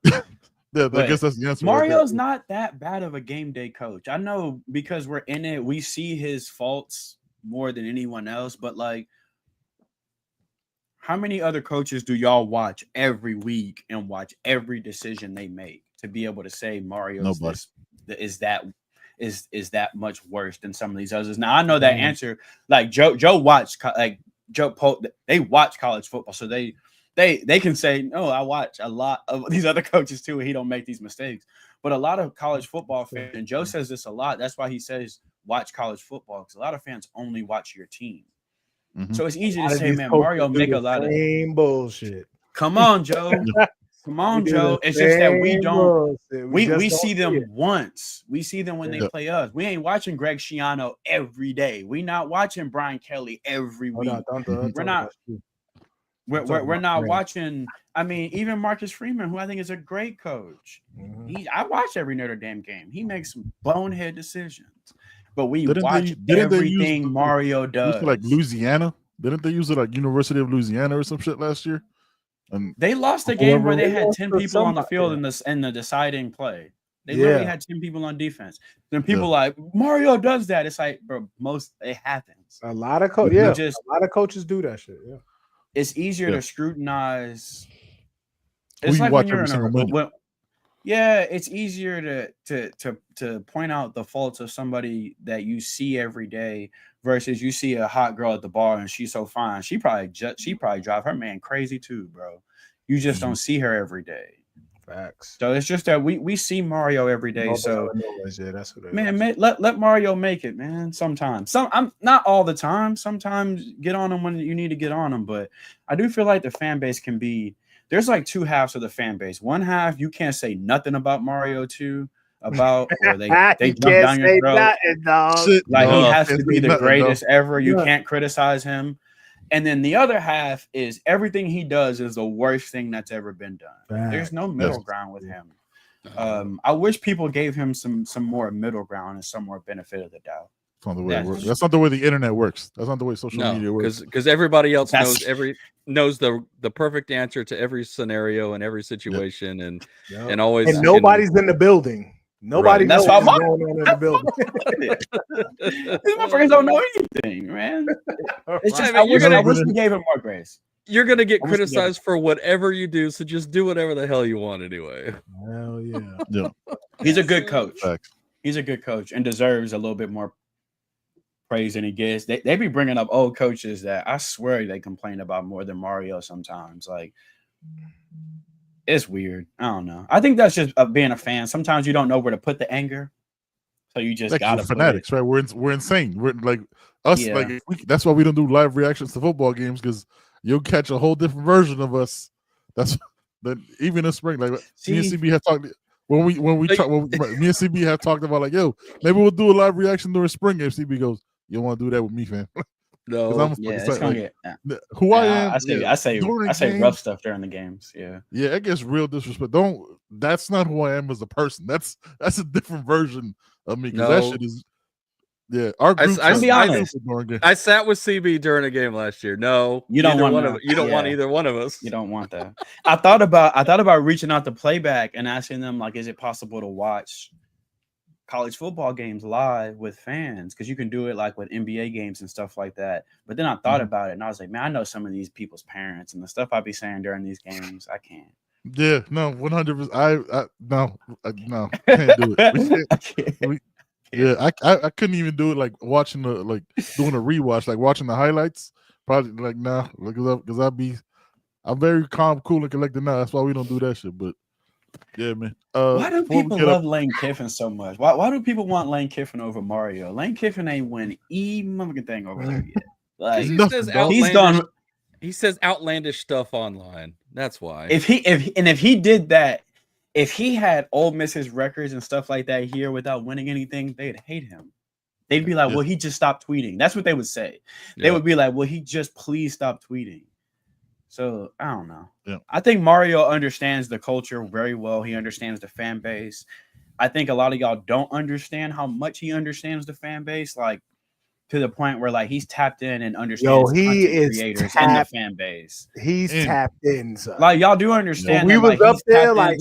Yeah, I guess that's the answer. Mario's not that bad of a game day coach. I know because we're in it, we see his faults more than anyone else. But like, how many other coaches do y'all watch every week and watch every decision they make to be able to say Mario is that much worse than some of these others? Now I know that answer. Like Joe watched Joe Polk. They watch college football, so they can say, no, I watch a lot of these other coaches too, and he don't make these mistakes. But a lot of college football fans, and Joe says this a lot, that's why he says watch college football, because a lot of fans only watch your team. Mm-hmm. So it's easy to say, man, Mario make a lot of bullshit. Come on, Joe. Come on, Joe. It's just that we don't. We see them once. We see them when they play us. We ain't watching Greg Schiano every day. We not watching Brian Kelly every week. We're not. We're not watching. I mean, even Marcus Freeman, who I think is a great coach. Mm-hmm. I watch every Notre Dame game. He makes some bonehead decisions, but we watch everything Mario does. Like Louisiana, didn't they use it like University of Louisiana or some shit last year? And they lost a game where they had 10 people on the field in the deciding play. They literally had 10 people on defense. Then people like Mario does that. It's like, bro, it happens. A lot of coaches, a lot of coaches do that shit. Yeah. It's easier to scrutinize. It's like when you're it's easier to point out the faults of somebody that you see every day versus you see a hot girl at the bar and she's so fine. She probably drive her man crazy too, bro. You just don't see her every day. Facts. So it's just that we see Mario every day. That's what man, let Mario make it, man. Sometimes, I'm not all the time. Sometimes get on him when you need to get on him. But I do feel like the fan base can be. There's like two halves of the fan base. One half you can't say nothing about Mario or they jump down your throat. Like he has to be the greatest ever. You can't criticize him. And then the other half is everything he does is the worst thing that's ever been done. There's no middle ground with him. I wish people gave him some more middle ground and some more benefit of the doubt. That's not the way it works. That's not the way the internet works. That's not the way social media works. Because everybody else knows the perfect answer to every scennario and every situation and always. And nobody's in the building. Nobody knows what's going on in the building. These motherfuckers don't know anything, man. It's just I wish we gave him more grace. You're gonna get criticized for whatever you do, so just do whatever the hell you want anyway. Hell yeah. Yeah. He's a good coach. Facts. He's a good coach and deserves a little bit more praise than he gets. They be bringing up old coaches that I swear they complain about more than Mario sometimes. Like, it's weird. I don't know. I think that's just being a fan. Sometimes you don't know where to put the anger, so you just gotta fanatics, right? We're insane. We're like us. Yeah. Like that's why we don't do live reactions to football games, because you'll catch a whole different version of us. That's that even in spring. Like me and CB have talked when we me and CB have talked about like, yo, maybe we'll do a live reaction during spring game. CB goes, you don't want to do that with me, fam. No, it's gonna get who I am. I say rough stuff during the games. Yeah, it gets real disrespect. That's not who I am as a person. That's a different version of me. Because that shit is. Yeah, our group. I'll be honest. I sat with CB during a game last year. No, you don't want want either one of us. You don't want that. I thought about reaching out to Playback and asking them, like, is it possible to watch college football games live with fans? Because you can do it like with NBA games and stuff like that. But then I thought about it and I was like, man, I know some of these people's parents and the stuff I be saying during these games. I can't. Yeah, no, 100%. No, can't do it. Yeah, I couldn't even do it like watching doing a rewatch, like watching the highlights. Probably like because I'm very calm, cool, and collected now. That's why we don't do that shit. But yeah, man. Why do people love Lane Kiffin so much? Why do people want Lane Kiffin over Mario? Lane Kiffin ain't win motherfucking thing over there yet. Like he says outlandish stuff online. That's why. If he did that. If he had Ole Miss's records and stuff like that here without winning anything, they'd hate him. They'd be like, well, he just stopped tweeting. That's what they would say. They would be like, well, he just please stop tweeting. So I don't know. Yeah. I think Mario understands the culture very well. He understands the fan base. I think a lot of y'all don't understand how much he understands the fan base. Like, to the point where like he's tapped in and understands creators and the fan base. He's tapped in. So. Like y'all do understand. We was up there like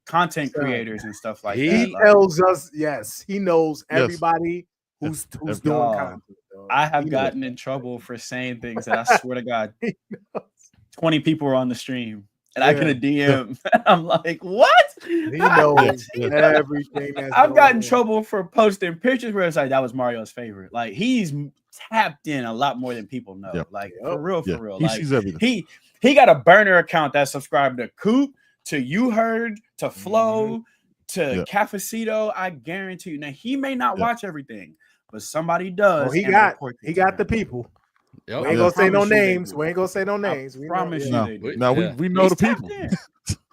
content creators and stuff like that. He tells us, yes, he knows everybody who's doing content. I have gotten in trouble for saying things that I swear to God, 20 people were on the stream. And I could have DM. I'm like, what? He knows everything. I've gotten in trouble for posting pictures where it's like that was Mario's favorite. Like he's tapped in a lot more than people know. Like for real. He sees everything. He got a burner account that's subscribed to Coop, to You Heard, to Flow, to Cafecito. I guarantee you. Now he may not watch everything, but somebody does. Oh, he got the people. Yep. We ain't gonna say no names. We ain't gonna say no names. We promise you. Now we know the people.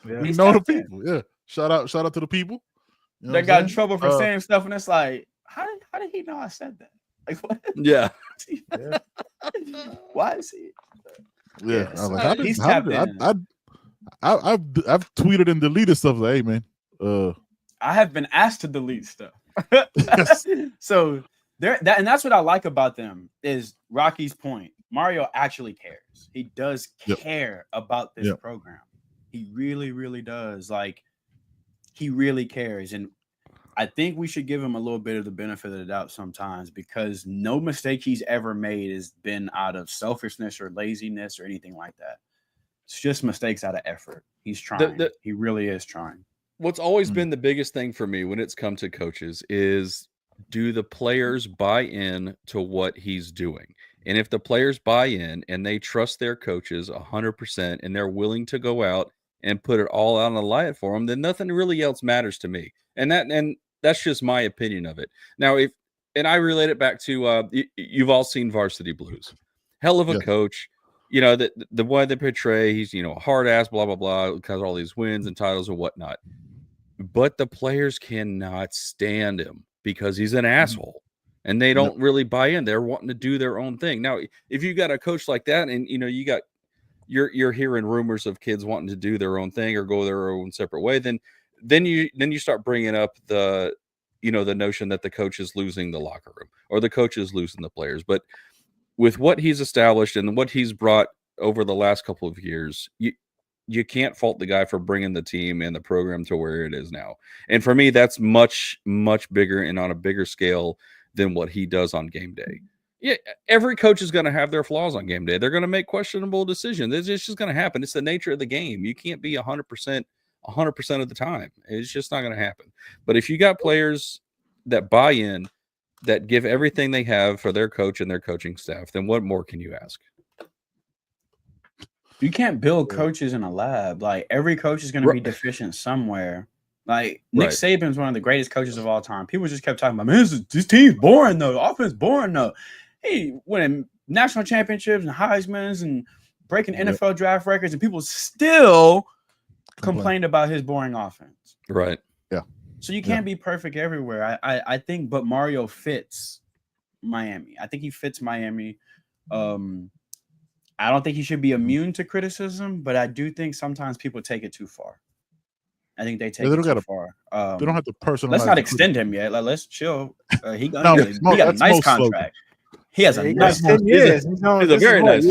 We know the people. Yeah. Shout out to the people. You know they got in trouble for saying stuff, and it's like, how did he know I said that? Like what? Yeah. Why is he? Yeah. I was like, I've tweeted and deleted stuff. Like, hey man. I have been asked to delete stuff. So. And that's what I like about them is Rocky's point. Mario actually cares. He does care about this program. He really, really does. Like, he really cares. And I think we should give him a little bit of the benefit of the doubt sometimes because no mistake he's ever made has been out of selfishness or laziness or anything like that. It's just mistakes out of effort. He's trying. He really is trying. What's always been the biggest thing for me when it's come to coaches is, do the players buy in to what he's doing? And if the players buy in and they trust their coaches 100% and they're willing to go out and put it all out on the line for them, then nothing really else matters to me. And that's just my opinion of it. Now, and I relate it back to you've all seen Varsity Blues. Hell of a coach. You know, the way they portray, he's, a hard ass, blah, blah, blah, because of all these wins and titles and whatnot. But the players cannot stand him because he's an asshole and they don't really buy in. They're wanting to do their own thing. Now, if you got a coach like that and, you're hearing rumors of kids wanting to do their own thing or go their own separate way, then you start bringing up the notion that the coach is losing the locker room or the coach is losing the players. But with what he's established and what he's brought over the last couple of years, you can't fault the guy for bringing the team and the program to where it is now. And for me, that's much, much bigger and on a bigger scale than what he does on game day. Yeah, every coach is going to have their flaws on game day. They're going to make questionable decisions. It's just going to happen. It's the nature of the game. You can't be 100% of the time. It's just not going to happen. But if you got players that buy in, that give everything they have for their coach and their coaching staff, then what more can you ask? You can't build coaches in a lab. Like, every coach is going to be deficient somewhere. Like, Nick Saban's one of the greatest coaches of all time. People just kept talking about, man, this team's boring, though. The offense boring, though. He winning national championships and Heisman's and breaking NFL draft records, and people still complained about his boring offense. Right. Yeah. So you can't be perfect everywhere. I think, but Mario fits Miami. I think he fits Miami. I don't think he should be immune to criticism, but I do think sometimes people take it too far. I think they take it too far. They don't have to personalize. Let's not extend him yet. Like, let's chill. He got a nice contract. He has a nice 10 years. He's a very nice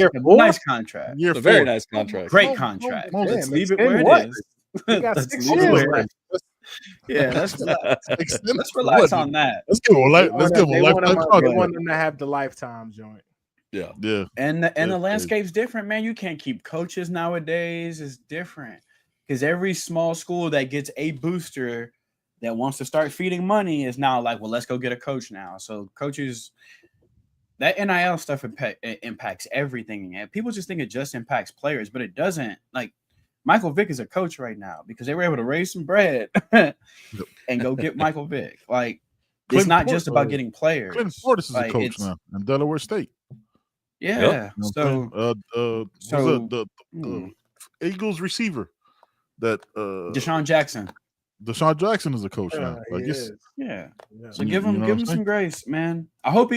contract. It's a very nice contract. Great contract. Let's leave it where it is. He got 6 years left. Yeah, let's relax. Let's relax on that. Let's give him a lifetime They want them to have the lifetime joint. Yeah. And the landscape's different, man. You can't keep coaches nowadays. It's different because every small school that gets a booster that wants to start feeding money is now like, well, let's go get a coach now. So coaches. That NIL stuff impacts everything. And people just think it just impacts players, but it doesn't. Like, Michael Vick is a coach right now because they were able to raise some bread and go get Michael Vick. Like, it's not just about getting players. Clinton Portis is a coach now in Delaware State. Yeah. The Eagles receiver that Deshaun Jackson. Deshaun Jackson is a coach now. So give him some grace, man. I hope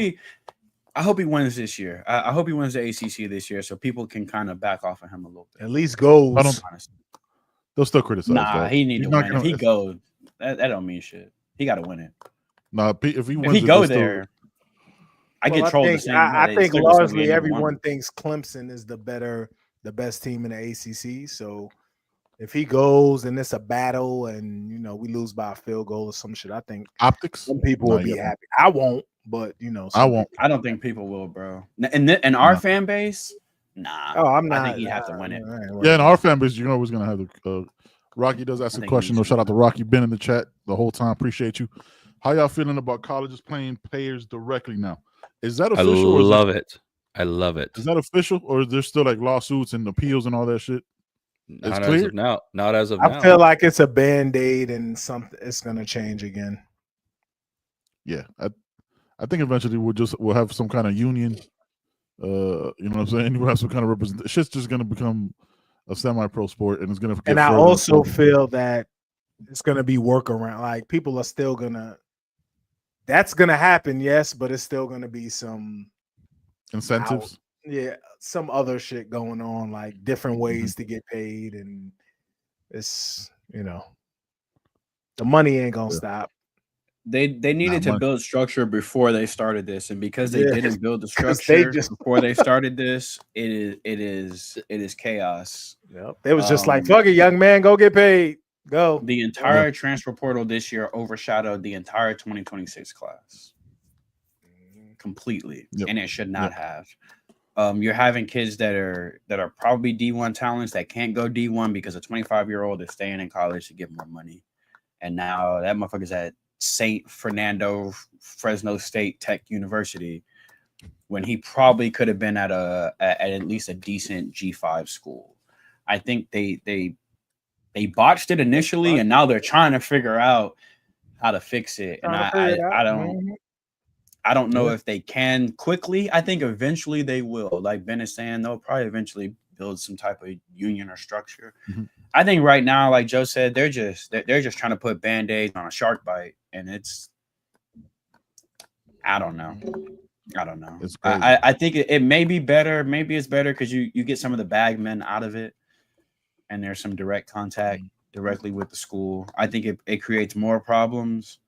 he wins this year. I hope he wins the ACC this year, so people can kind of back off of him a little bit. At least goes. They'll still criticize. Nah, he need to win. If he goes, that don't mean shit. He got to win it. Nah, if he wins, if he go there, I get trolled. I think largely everyone thinks Clemson is the best team in the ACC. So if he goes and it's a battle, and we lose by a field goal or some shit, I think optics. Some people will be happy. I won't. But I won't. I don't think people will, bro. In our fan base, nah. Oh, I'm not. I think you have to win it. Yeah, in our fan base, who's gonna have the Rocky does ask a question. Shout out to Rocky, been in the chat the whole time. Appreciate you. How y'all feeling about colleges playing players directly now? Is that official? I love it. Is that official, or is there still like lawsuits and appeals and all that shit? Not as of now. Not as of now. I feel like it's a band-aid and something. It's gonna change again. Yeah, I think eventually we'll have some kind of union. You know what I'm saying? We'll have some kind of representation. Shit's just gonna become a semi-pro sport, and it's gonna. And I also feel that it's gonna be workaround. Like, people are still gonna. That's gonna happen, yes, but it's still gonna be some incentives. Some other shit going on, like different ways to get paid, and it's the money ain't gonna stop. They needed to build structure before they started this, and because they didn't build the structure before they started this, it is chaos. Yep. They was just like, fuck it, young man, go get paid. Go. The entire transfer portal this year overshadowed the entire 2026 class completely, and it should not have. You're having kids that are probably D1 talents that can't go D1 because a 25-year-old is staying in college to get more money, and now that motherfucker's at St. Fernando, Fresno State Tech University, when he probably could have been at least a decent G5 school. I think they botched it initially, and now they're trying to figure out how to fix it. And I don't know if they can quickly. I think eventually they will. Like Ben is saying, they'll probably eventually build some type of union or structure. Mm-hmm. I think right now, like Joe said, they're just trying to put Band-Aids on a shark bite, and I don't know. I think it may be better. Maybe it's better because you get some of the bag men out of it, and there's some direct contact directly with the school. I think it creates more problems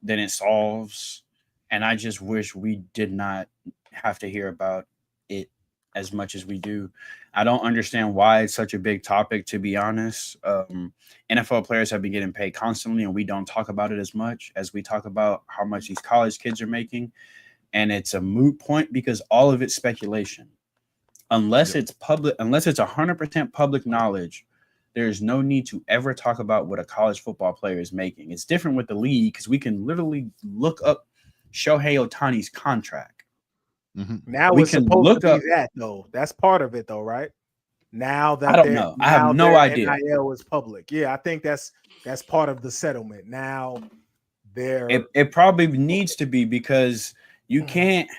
than it solves, and I just wish we did not have to hear about it as much as we do. I don't understand why it's such a big topic, to be honest. NFL players have been getting paid constantly, and we don't talk about it as much as we talk about how much these college kids are making. and it's a moot point because all of it's speculation. Unless it's public, unless it's 100% public knowledge, there's no need to ever talk about what a college football player is making. It's different with the league because we can literally look up Shohei Ohtani's contract. Now We it's can supposed look to be up- that though. That's part of it though, right? Now that I don't know. I have no idea. NIL is public. Yeah, I think that's part of the settlement. Now they're It probably needs to be because you can't.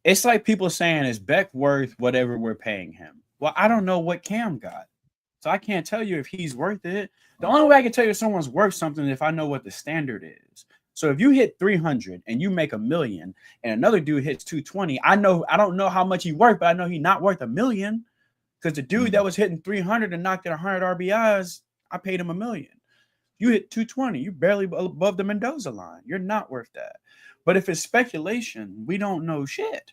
It's like people saying, is Beck worth whatever we're paying him? Well, I don't know what Cam got. So I can't tell you if he's worth it. The only way I can tell you if someone's worth something is if I know what the standard is. So if you hit 300 and you make $1 million and another dude hits 220, I don't know how much he worth, but I know he's not worth $1 million because the dude that was hitting 300 and knocked at 100 RBIs, I paid him $1 million. You hit 220, you're barely above the Mendoza line. You're not worth that. But if it's speculation, we don't know shit.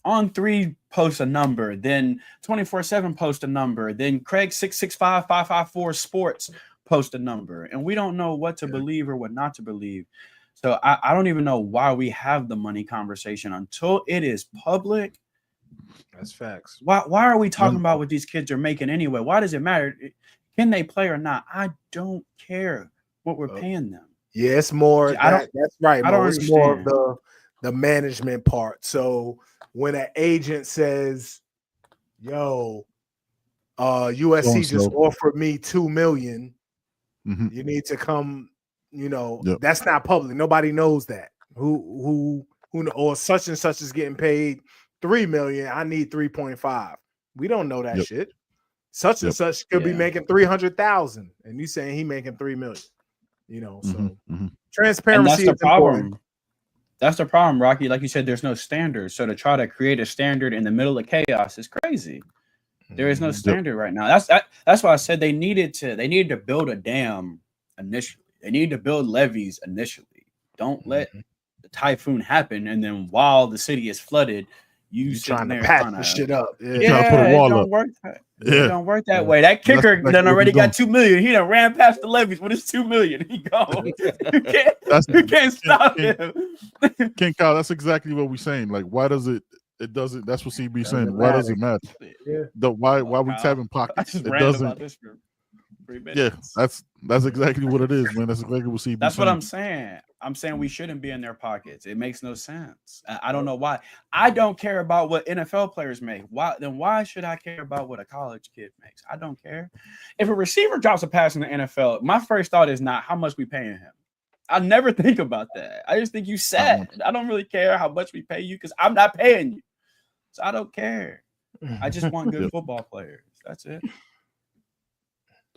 On3 posts a number, then 24/7 post a number, then Craig 665-554 Sports post a number, and we don't know what to believe or what not to believe. So I don't even know why we have the money conversation until it is public. That's facts. Why are we talking about what these kids are making anyway? Why does it matter? Can they play or not? I don't care what we're paying them. Yeah, it's more. That's right. I don't It's more of understand. the management part. So when an agent says, "Yo, USC just offered me $2 million," you need to come. You know, that's not public. Nobody knows that. Who or such and such is getting paid $3 million. I need 3.5. We don't know that shit. Such and such could be making 300,000, and you saying he making $3 million. You know, so transparency is important. That's the problem, Rocky. Like you said, there's no standard. So to try to create a standard in the middle of chaos is crazy. There is no standard right now. That's why I said they needed to build a dam initially. They needed to build levees initially. Don't let the typhoon happen, and then while the city is flooded, you trying to patch the shit up. Yeah, trying to put a wall up. It don't work that way. That kicker done already got $2 million. He done ran past the levees with his $2 million. He gone. You can't stop him. King Kyle, that's exactly what we're saying. Like, why does it doesn't? That's what CB saying. Why does it matter? Yeah. Why we tapping pockets? It doesn't. Yeah, that's exactly what it is, man. That's exactly what CB. That's what I'm saying. I'm saying we shouldn't be in their pockets. It makes no sense. I don't know why. I don't care about what NFL players make. Why should I care about what a college kid makes? I don't care. If a receiver drops a pass in the NFL, my first thought is not how much we paying him. I never think about that. I just think you sad. I don't really care how much we pay you because I'm not paying you. So I don't care. I just want good football players. That's it.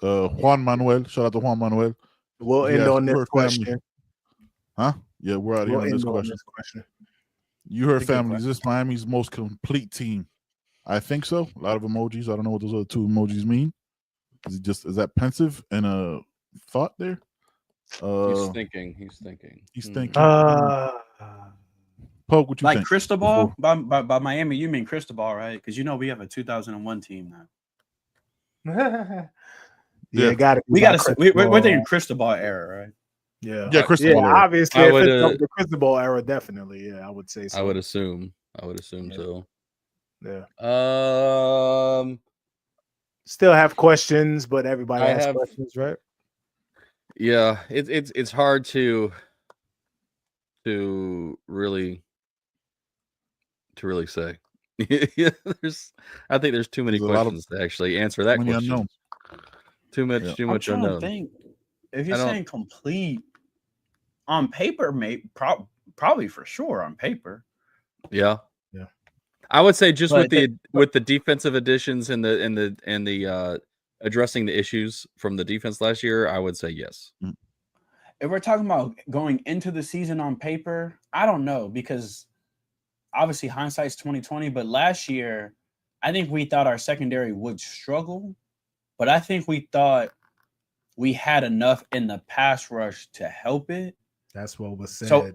Juan Manuel. Shout out to Juan Manuel. We'll end on this question. Huh? Yeah, we're out here on this question. You heard family. Is this Miami's most complete team? I think so. A lot of emojis. I don't know what those other two emojis mean. Is that pensive and a thought there? He's thinking. Poke, what you like think? Cristobal by Miami? You mean Cristobal, right? Because you know we have a 2001 team now. Yeah, got it. We're thinking Cristobal era, right? Yeah, Cristobal era. Obviously, if it's the Cristobal era, definitely. Yeah, I would say so. I would assume so. Yeah. Still have questions, but everybody has questions, right? Yeah, it's hard to really say. I think there's too many questions to actually answer that question. Unknown. Too much unknown. If you're saying complete on paper, probably for sure on paper. Yeah. I would say just with the defensive additions and the addressing the issues from the defense last year, I would say yes. If we're talking about going into the season on paper, I don't know because obviously hindsight's 2020. But last year, I think we thought our secondary would struggle, but I think we thought we had enough in the pass rush to help it. That's what was said. So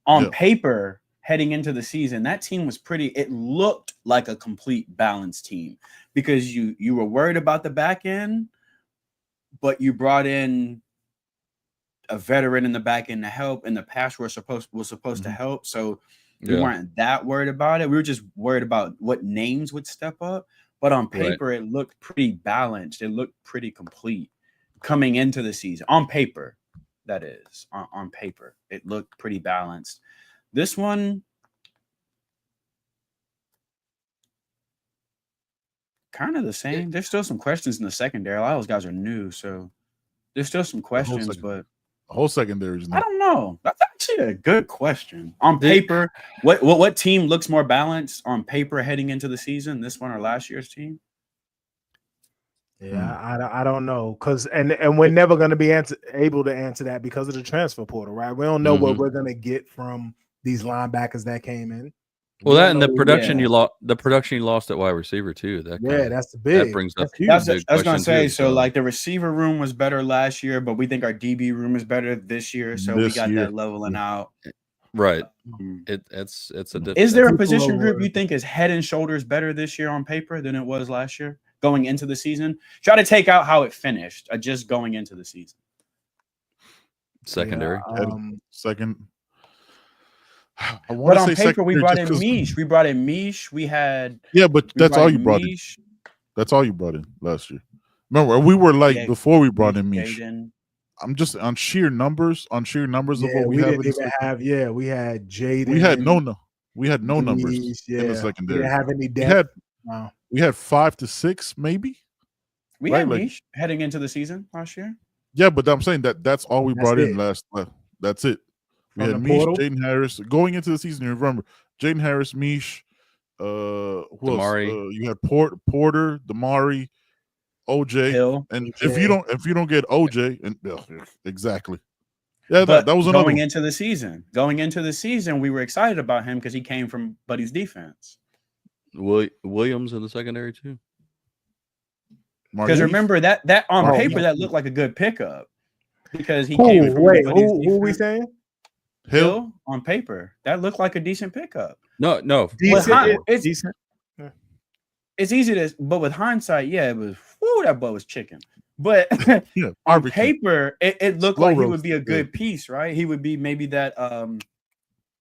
on paper, heading into the season, that team was it looked like a complete balanced team because you were worried about the back end, but you brought in a veteran in the back end to help, and the pass rush was supposed to help. So We weren't that worried about it. We were just worried about what names would step up. But on paper, it looked pretty balanced. It looked pretty complete coming into the season. On paper, that is. On paper, it looked pretty balanced. This one, kind of the same. There's still some questions in the secondary. A lot of those guys are new, so there's still some questions, but the whole secondary is new. I don't know. That's actually a good question. On paper, what team looks more balanced on paper heading into the season? This one or last year's team? Yeah, I don't know, because and we're never going to be able to answer that because of the transfer portal, right? We don't know what we're going to get from these linebackers that came in. Well, that and the production you lost, at wide receiver too. That's big. That brings up huge. I was going to say, so like the receiver room was better last year, but we think our DB room is better this year, so we got that leveling out. Right. It's a. Is there a position group you think is head and shoulders better this year on paper than it was last year going into the season? Try to take out how it finished, just going into the season. Secondary, second. But on paper, we brought in Mish. We brought in Mish. We had but that's all you brought in. That's all you brought in last year. Remember, we were like before we brought in Mish. I'm just on sheer numbers of what we have. We had Jaden. We had no numbers in the secondary. We didn't have any depth. We had 5 to 6 maybe. We had Mish heading into the season last year. Yeah, but I'm saying that's all we brought in last. That's it. We had Mish, Jaden Harris going into the season. You remember Jaden Harris, Mish, Damari. You had Porter, Damari, OJ, Hill, and if you don't get OJ, and exactly, yeah, that was another going into the season. Going into the season, we were excited about him because he came from Buddy's defense. Williams in the secondary too. Because remember that on paper that looked like a good pickup because he came from Buddy's defense. Who we saying? Hill on paper that looked like a decent pickup. No, it's decent. It's easy to, but with hindsight, it was that boy was chicken. But on paper, it looked like he would be a good piece, right? He would be maybe that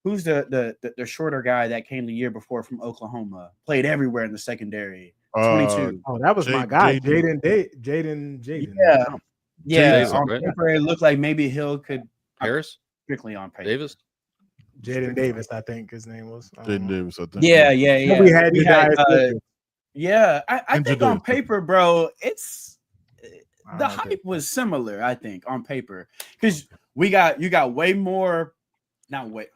who's the shorter guy that came the year before from Oklahoma, played everywhere in the secondary. 22. Oh, that was my guy, Jaden. Yeah. On paper, it looked like maybe Hill could Harris. Strictly on paper. Jaden Davis, I think his name was. Jaden Davis, I think. Yeah. I think on paper, bro, it's the hype was similar. I think on paper because you got way more. Not way.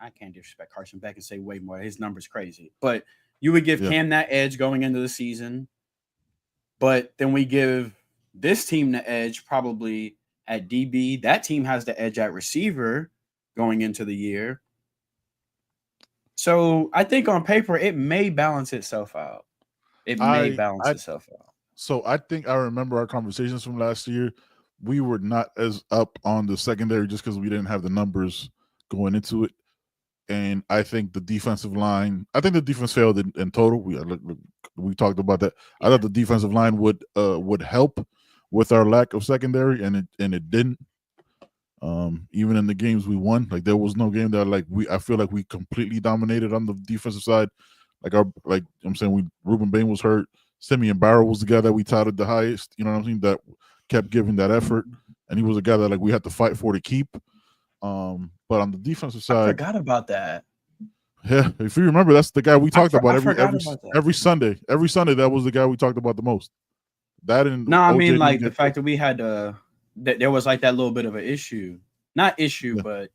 I can't disrespect Carson Beck and say way more. His number's crazy, but you would give Cam that edge going into the season, but then we give this team the edge probably at DB. That team has the edge at receiver going into the year. So I think on paper, it may balance itself out. So I think I remember our conversations from last year. We were not as up on the secondary just because we didn't have the numbers going into it. And I think the defensive defense failed in total. We talked about that. I thought the defensive line would help with our lack of secondary, and it didn't. Even in the games we won, like there was no game that I feel like we completely dominated on the defensive side. I'm saying Ruben Bain was hurt. Simeon Barrow was the guy that we touted the highest. You know what I'm saying? That kept giving that effort, and he was a guy that we had to fight for to keep. But on the defensive side, I forgot about that. Yeah, if you remember, that's the guy we talked about every Sunday. Every Sunday, that was the guy we talked about the most. That and I mean, like the fact that we had that there was like that little bit of an issue, but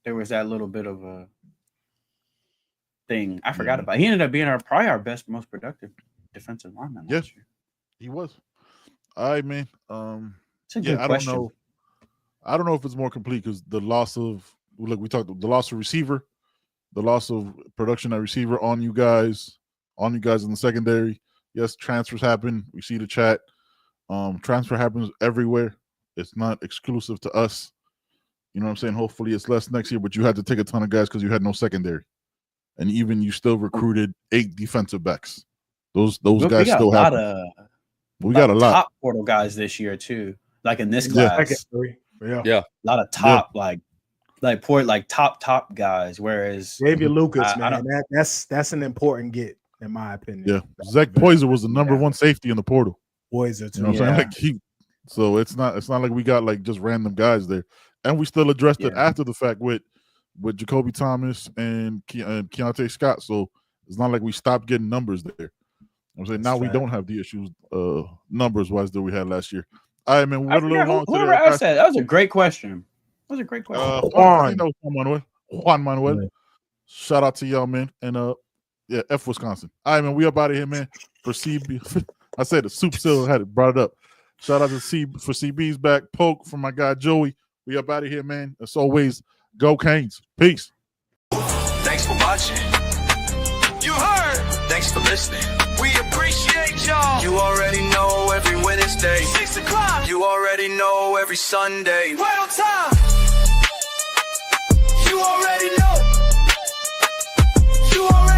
there was that little bit of a thing I forgot about. He ended up being probably our best, most productive defensive lineman last year. He was. I mean, it's a good question. I don't know if it's more complete because the loss of the loss of receiver, the loss of production at receiver on you guys in the secondary. Yes, transfers happen. We see the chat. Transfer happens everywhere. It's not exclusive to us. You know what I'm saying? Hopefully it's less next year, but you had to take a ton of guys because you had no secondary. And even you still recruited 8 defensive backs. Those guys still have. We got a lot top portal guys this year too. Like in this class. Yeah. A lot of top like top guys. Whereas Xavier Lucas, I man, that's an important get in my opinion. Yeah, Zach Poyser was the number one safety in the portal. Poyser too. You know what I'm saying? Like so it's not like we got like just random guys there, and we still addressed it after the fact with Jacoby Thomas and Keontae Scott. So it's not like we stopped getting numbers there. I'm saying now we don't have the issues numbers wise that we had last year. All right, man. We went a little long whoever asked that was a great question. That was a great question. Juan Manuel. Shout out to y'all, man. And F Wisconsin. All right, man. We up out of here, man. For CB, I said the Soup still had it, brought it up. Shout out to for CB's back. Poke from my guy Joey. We up out of here, man. As always, go Canes. Peace. Thanks for watching. You heard. Thanks for listening. We appreciate y'all. You already know every Wednesday, 6 o'clock. You already know every Sunday, right on time. You already know. You already